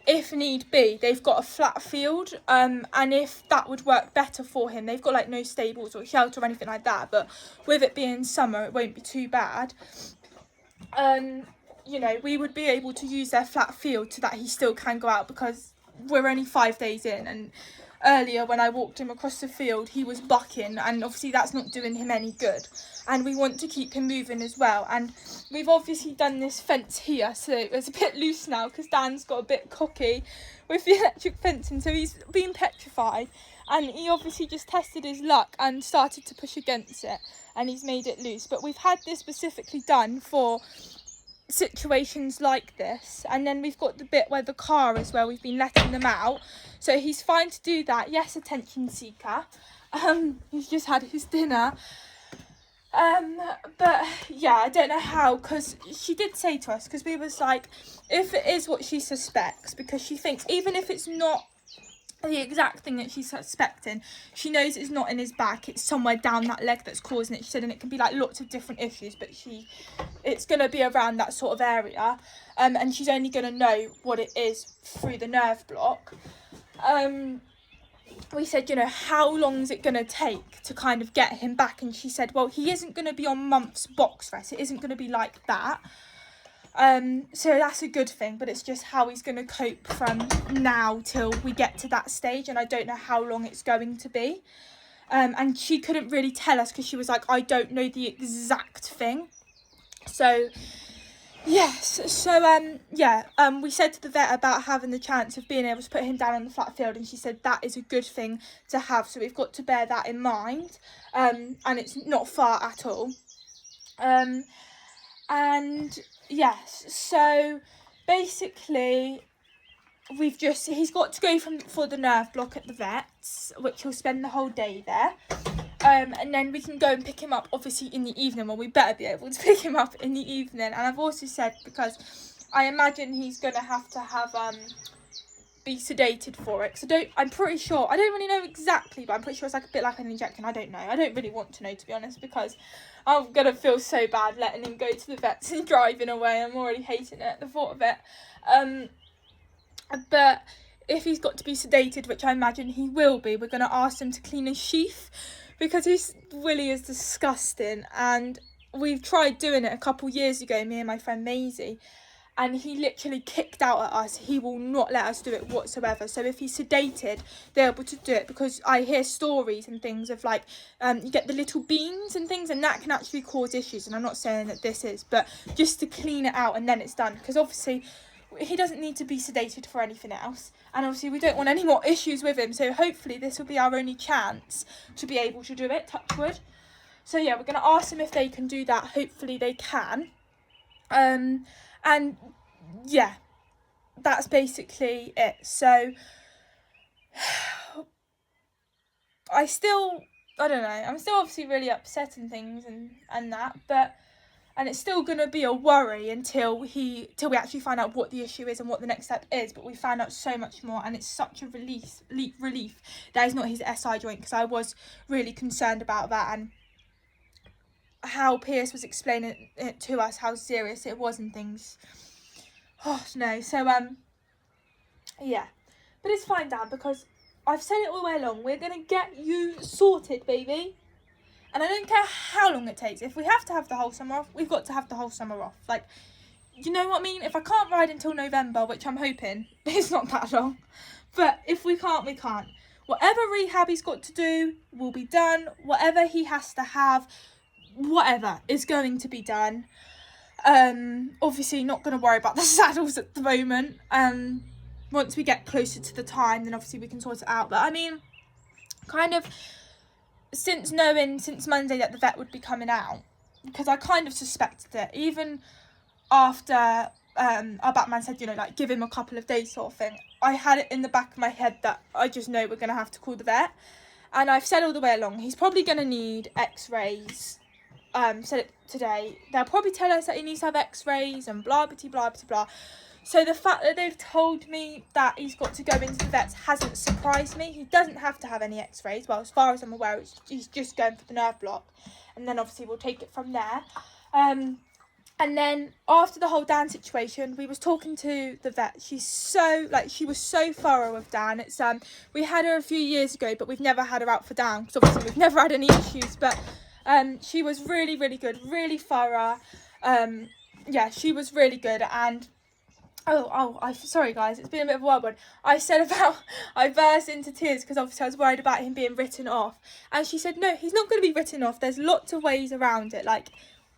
if need be, they've got a flat field, and if that would work better for him, they've got like no stables or shelter or anything like that, but with it being summer, it won't be too bad. You know, we would be able to use their flat field so that he still can go out, because we're only 5 days in, and earlier when I walked him across the field, he was bucking, and obviously that's not doing him any good, and we want to keep him moving as well. And we've obviously done this fence here, so it's a bit loose now because Dan's got a bit cocky with the electric fencing, so he's been petrified, and he obviously just tested his luck and started to push against it, and he's made it loose. But we've had this specifically done for situations like this, and then we've got the bit where the car is, where we've been letting them out, so he's fine to do that. Yes, attention seeker. He's just had his dinner, but yeah, I don't know how, because she did say to us, because we was like, if it is what she suspects, because she thinks even if it's not the exact thing that she's suspecting, she knows it's not in his back, it's somewhere down that leg that's causing it. She said, and it can be like lots of different issues, but it's going to be around that sort of area, and she's only going to know what it is through the nerve block. We said, you know, how long is it going to take to kind of get him back? And she said, well, he isn't going to be on months box rest, it isn't going to be like that. So that's a good thing, but it's just how he's going to cope from now till we get to that stage, and I don't know how long it's going to be. And she couldn't really tell us, because she was like, I don't know the exact thing. So yes, so we said to the vet about having the chance of being able to put him down on the flat field, and she said that is a good thing to have, so we've got to bear that in mind. And it's not far at all. And yes, so basically he's got to go for the nerve block at the vet's, which he'll spend the whole day there, and then we can go and pick him up obviously in the evening. Well, we better be able to pick him up in the evening. And I've also said, because I imagine he's going to have be sedated for it, because I'm pretty sure, I don't really know exactly, but I'm pretty sure it's like a bit like an injection. I don't know, I don't really want to know, to be honest, because I'm gonna feel so bad letting him go to the vets and driving away. I'm already hating it, the thought of it. But if he's got to be sedated, which I imagine he will be, we're gonna ask him to clean his sheath, because his willy is disgusting, and we've tried doing it a couple years ago, me and my friend Maisie, and he literally kicked out at us. He will not let us do it whatsoever. So if he's sedated, they're able to do it, because I hear stories and things of like, you get the little beans and things, and that can actually cause issues. And I'm not saying that this is, but just to clean it out and then it's done. Because obviously he doesn't need to be sedated for anything else. And obviously we don't want any more issues with him. So hopefully this will be our only chance to be able to do it, touch wood. So yeah, we're going to ask them if they can do that. Hopefully they can. And yeah, that's basically it. So I'm still obviously really upset and things and that, but, and it's still going to be a worry until we actually find out what the issue is and what the next step is. But we found out so much more, and it's such a relief that is not his SI joint, because I was really concerned about that. And how Pierce was explaining it to us, how serious it was and things. Oh no, so yeah, but it's fine, Dad, because I've said it all the way along. We're gonna get you sorted, baby. And I don't care how long it takes. If we have to have the whole summer off, we've got to have the whole summer off. Like, you know what I mean? If I can't ride until November, which I'm hoping it's not that long, but if we can't, we can't. Whatever rehab he's got to do will be done. Whatever he has to have, whatever is going to be done. Obviously not going to worry about the saddles at the moment. Once we get closer to the time, then obviously we can sort it out. But I mean, kind of since Monday that the vet would be coming out, because I kind of suspected it, even after our Batman said, you know, like, give him a couple of days sort of thing, I had it in the back of my head that I just know we're going to have to call the vet. And I've said all the way along, he's probably going to need x-rays. Said it today. They'll probably tell us that he needs to have x-rays and blah, blah, blah, blah, blah. So the fact that they've told me that he's got to go into the vets hasn't surprised me. He doesn't have to have any x-rays. Well, as far as I'm aware, he's just going for the nerve block. And then obviously we'll take it from there. And then after the whole Dan situation, we was talking to the vet. She was so thorough with Dan. It's we had her a few years ago, but we've never had her out for Dan, because obviously we've never had any issues. But she was really, really good, really thorough. Yeah, she was really good. And I'm sorry guys, it's been a bit of a wild one. I burst into tears because obviously I was worried about him being written off. And she said, no, he's not going to be written off. There's lots of ways around it. Like,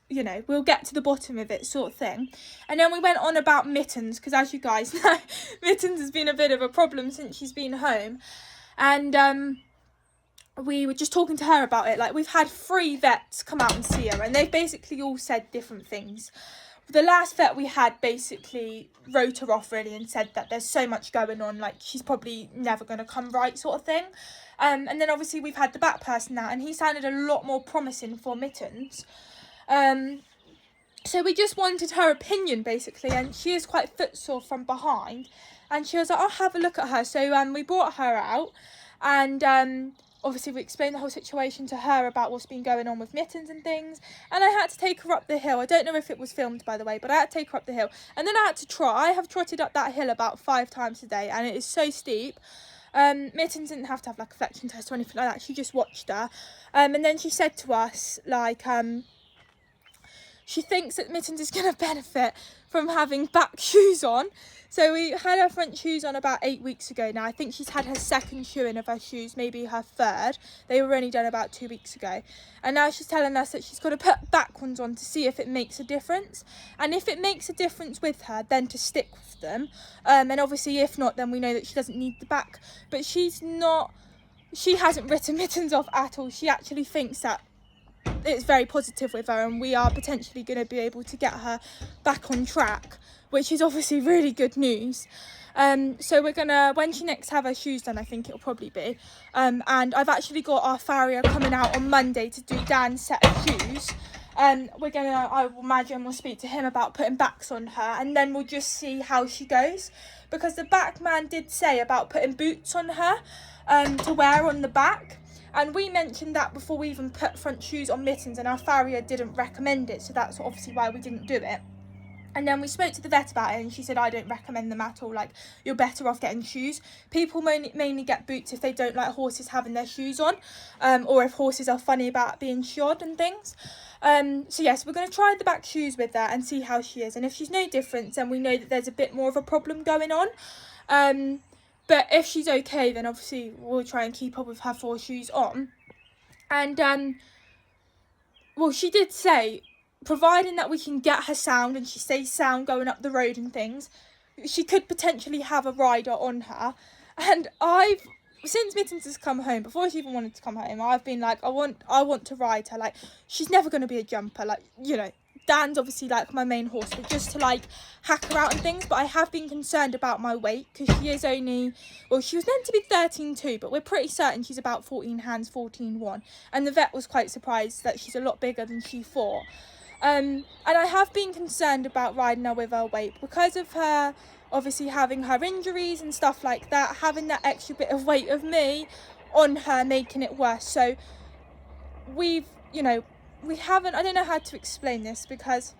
you know, we'll get to the bottom of it sort of thing. And then we went on about Mittens, because as you guys know, Mittens has been a bit of a problem since she's been home. And we were just talking to her about it. Like, we've had 3 vets come out and see her, and they've basically all said different things. The last vet we had basically wrote her off really and said that there's so much going on, like she's probably never going to come right sort of thing. And then obviously we've had the back person now, and he sounded a lot more promising for Mittens. So we just wanted her opinion basically, and she is quite footsore from behind, and she was like, I'll have a look at her. So we brought her out, and obviously we explained the whole situation to her about what's been going on with Mittens and things, and I had to take her up the hill. I don't know if it was filmed, by the way, but I had to take her up the hill, and then I had to trot. I have trotted up that hill about 5 times a day, and it is so steep. Mittens didn't have to have like a flexion test or anything like that. She just watched her, and then she said to us like she thinks that Mittens is going to benefit from having back shoes on. So we had her front shoes on about 8 weeks ago now. I think she's had her 2nd shoeing of her shoes, maybe her 3rd. They were only done about 2 weeks ago. And now she's telling us that she's got to put back ones on to see if it makes a difference. And if it makes a difference with her, then to stick with them. And obviously if not, then we know that she doesn't need the back. But she hasn't written Mittens off at all. She actually thinks that it's very positive with her, and we are potentially going to be able to get her back on track, which is obviously really good news. So we're gonna, when she next have her shoes done, I think it'll probably be, and I've actually got our Farrier coming out on Monday to do Dan's set of shoes. We're gonna, I will imagine we'll speak to him about putting backs on her, and then we'll just see how she goes, because the back man did say about putting boots on her to wear on the back. And we mentioned that before we even put front shoes on Mittens, and our Farrier didn't recommend it, so that's obviously why we didn't do it. And then we spoke to the vet about it, and she said, I don't recommend them at all. Like, you're better off getting shoes. People mainly get boots if they don't like horses having their shoes on, or if horses are funny about being shod and things. So yes, we're going to try the back shoes with her and see how she is. And if she's no different, then we know that there's a bit more of a problem going on. But if she's okay, then obviously we'll try and keep up with her 4 shoes on. And, well, she did say, providing that we can get her sound and she stays sound going up the road and things, she could potentially have a rider on her. And since Mittens has come home, before she even wanted to come home, I've been like, I want to ride her. Like, she's never going to be a jumper. Like, you know, Dan's obviously like my main horse, but just to like hack her out and things. But I have been concerned about my weight, because she is only, well, she was meant to be 13.2, but we're pretty certain she's about 14 hands, 14.1. And the vet was quite surprised that she's a lot bigger than she thought. And I have been concerned about riding her with her weight, because of her obviously having her injuries and stuff like that, having that extra bit of weight of me on her, making it worse. So we've, you know, we haven't, I don't know how to explain this, because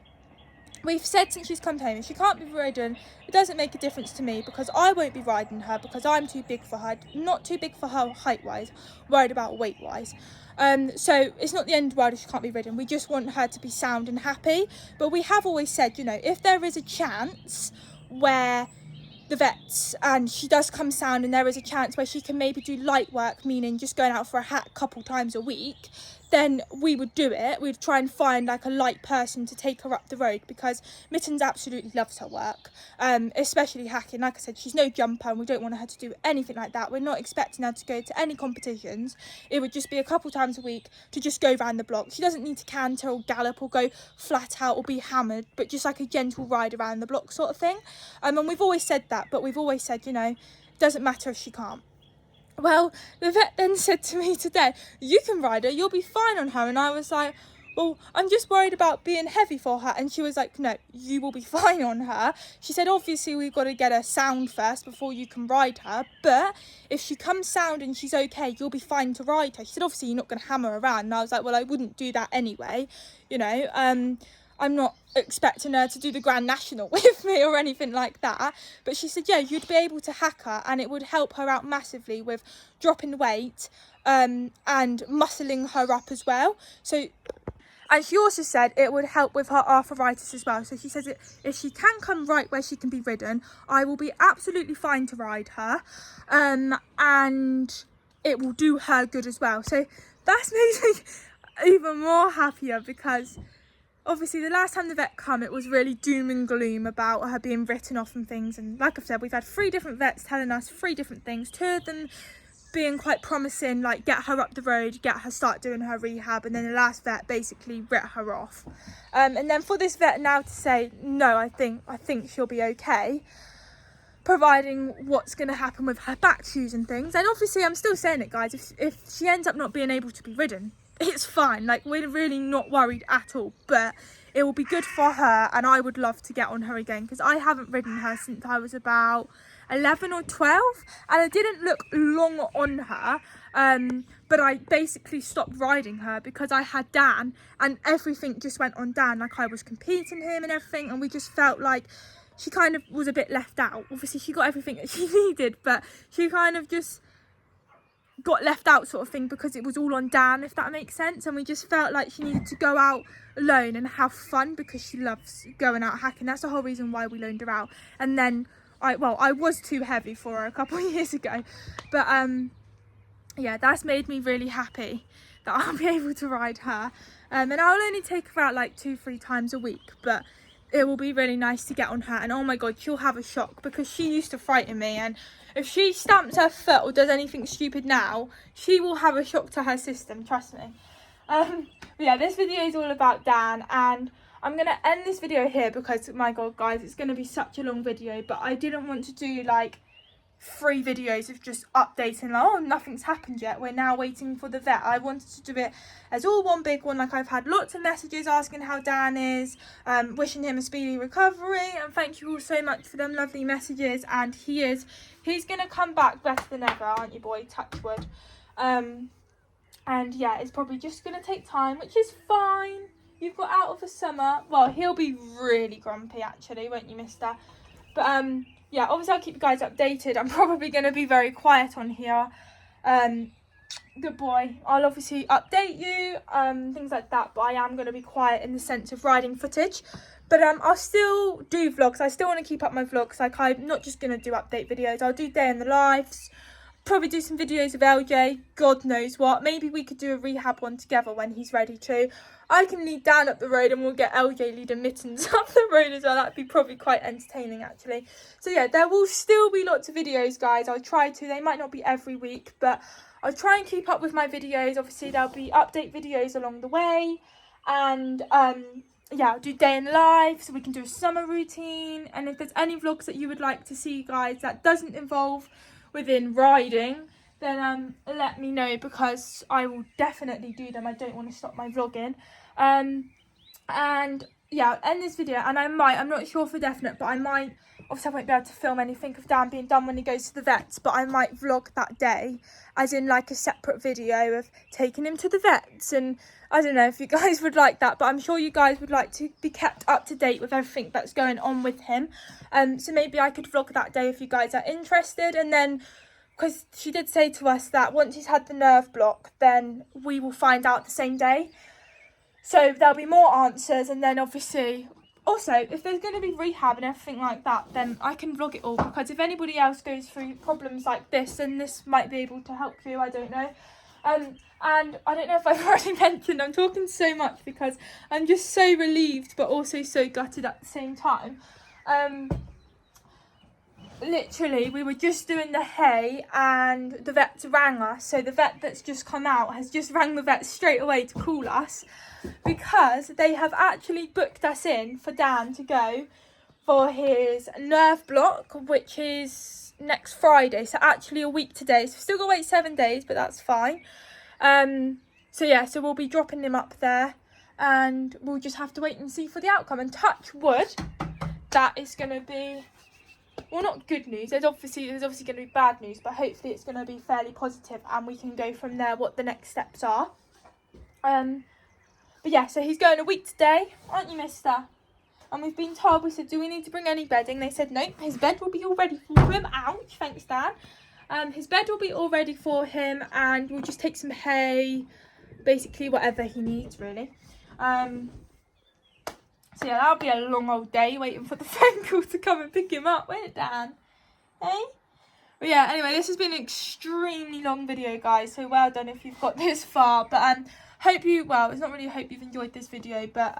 we've said since she's come home, if she can't be ridden, it doesn't make a difference to me, because I won't be riding her, because I'm too big for her, not too big for her height wise, worried about weight wise. So it's not the end of the world if she can't be ridden. We just want her to be sound and happy. But we have always said, you know, if there is a chance where the vets and she does come sound and there is a chance where she can maybe do light work, meaning just going out for a hack a couple times a week, then we would do it. We'd try and find like a light person to take her up the road, because Mittens absolutely loves her work, especially hacking. Like I said, she's no jumper and we don't want her to do anything like that. We're not expecting her to go to any competitions. It would just be a couple times a week to just go around the block. She doesn't need to canter or gallop or go flat out or be hammered, but just like a gentle ride around the block sort of thing. And we've always said that, but we've always said, you know, it doesn't matter if she can't. Well, the vet then said to me today, you can ride her, you'll be fine on her. And I was like, well, I'm just worried about being heavy for her. And she was like, no, you will be fine on her. She said, obviously, we've got to get her sound first before you can ride her. But if she comes sound and she's okay, you'll be fine to ride her. She said, obviously, you're not going to hammer her around. And I was like, well, I wouldn't do that anyway. You know, I'm not expecting her to do the Grand National with me or anything like that. But she said, yeah, you'd be able to hack her and it would help her out massively with dropping weight and muscling her up as well. So, and she also said it would help with her arthritis as well. So she says if she can come right where she can be ridden, I will be absolutely fine to ride her. And it will do her good as well. So that's made me even more happier, because obviously the last time the vet come, it was really doom and gloom about her being written off and things. And like I've said, we've had 3 different vets telling us 3 different things. 2 of them being quite promising, like get her up the road, get her start doing her rehab, and then the last vet basically writ her off. And then for this vet now to say, no, I think she'll be okay, providing what's going to happen with her back shoes and things. And obviously I'm still saying it, guys, if she ends up not being able to be ridden, it's fine. Like, we're really not worried at all, but it will be good for her, and I would love to get on her again, because I haven't ridden her since I was about 11 or 12, and I didn't look long on her, but I basically stopped riding her because I had Dan, and everything just went on Dan. Like, I was competing him and everything, and we just felt like she kind of was a bit left out. Obviously she got everything that she needed, but she kind of just got left out sort of thing, because it was all on Dan, if that makes sense. And we just felt like she needed to go out alone and have fun, because she loves going out hacking. That's the whole reason why we loaned her out. And then I was too heavy for her a couple of years ago, but yeah, that's made me really happy that I'll be able to ride her. And I'll only take her out like 2-3 times a week, but it will be really nice to get on her. And oh my god, she'll have a shock, because she used to frighten me, and if she stamps her foot or does anything stupid now, she will have a shock to her system, trust me. But yeah, this video is all about Dan, and I'm going to end this video here because, my god, guys, it's going to be such a long video, but I didn't want to do like 3 videos of just updating, like, oh, nothing's happened yet, we're now waiting for the vet. I wanted to do it as all one big one. Like, I've had lots of messages asking how Dan is, wishing him a speedy recovery, and thank you all so much for them lovely messages. And he's gonna come back better than ever, aren't you, boy? Touch wood. And yeah, it's probably just gonna take time, which is fine. You've got out of the summer. Well, he'll be really grumpy actually, won't you, mister? But yeah, obviously I'll keep you guys updated. I'm probably going to be very quiet on here. Good boy. I'll obviously update you, things like that, but I am going to be quiet in the sense of riding footage. But I'll still do vlogs. I still want to keep up my vlogs. Like, I'm not just going to do update videos. I'll do day in the lives. Probably do some videos of LJ. God knows what. Maybe we could do a rehab one together when he's ready to. I can lead Dan up the road and we'll get LJ leading Mittens up the road as well. That'd be probably quite entertaining actually. So yeah, there will still be lots of videos, guys. I'll try to. They might not be every week, but I'll try and keep up with my videos. Obviously there'll be update videos along the way, and yeah, I'll do day in life, so we can do a summer routine. And if there's any vlogs that you would like to see, guys, that doesn't involve within riding, then let me know, because I will definitely do them. I don't want to stop my vlogging. And yeah, I'll end this video, and I'm not sure for definite, but I might obviously I won't be able to film anything of Dan being done when he goes to the vets, but I might vlog that day, as in like a separate video of taking him to the vets. And I don't know if you guys would like that, but I'm sure you guys would like to be kept up to date with everything that's going on with him. So maybe I could vlog that day if you guys are interested. And then, because she did say to us that once he's had the nerve block, then we will find out the same day. So there'll be more answers, and then obviously, also, if there's going to be rehab and everything like that, then I can vlog it all, because if anybody else goes through problems like this, then this might be able to help you, I don't know. And I don't know if I've already mentioned, I'm talking so much because I'm just so relieved, but also so gutted at the same time. Literally, we were just doing the hay and the vets rang us. So the vet that's just come out has just rang the vet straight away to call us, because they have actually booked us in for Dan to go for his nerve block, which is next Friday. So actually a week today. So we've still got to wait 7 days, but that's fine. So yeah, so we'll be dropping him up there, and we'll just have to wait and see for the outcome. And touch wood, that is going to be, well, not good news. There's obviously going to be bad news, but hopefully it's going to be fairly positive, and we can go from there what the next steps are. But yeah, so he's going a week today, aren't you, mister? And we've been told, we said, do we need to bring any bedding? They said, nope, his bed will be all ready for him. Ouch, thanks, Dan. His bed will be all ready for him, and we'll just take some hay, basically whatever he needs, really. So yeah, that'll be a long old day waiting for the phone call to come and pick him up, won't it, Dan? Hey? But yeah, anyway, this has been an extremely long video, guys, so well done if you've got this far. But hope you, well, it's not really a hope you've enjoyed this video, but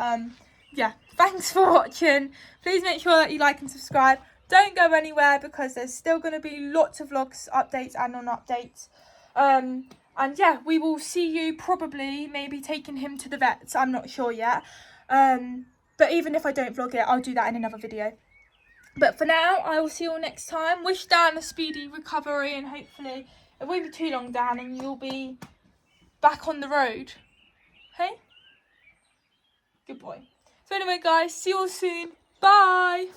yeah, thanks for watching. Please make sure that you like and subscribe. Don't go anywhere, because there's still going to be lots of vlogs, updates and non-updates. And yeah, we will see you probably maybe taking him to the vets. I'm not sure yet. But even if I don't vlog it, I'll do that in another video. But for now, I will see you all next time. Wish Dan a speedy recovery, and hopefully it won't be too long, Dan, and you'll be back on the road. Hey? Good boy. So anyway, guys, see you all soon. Bye.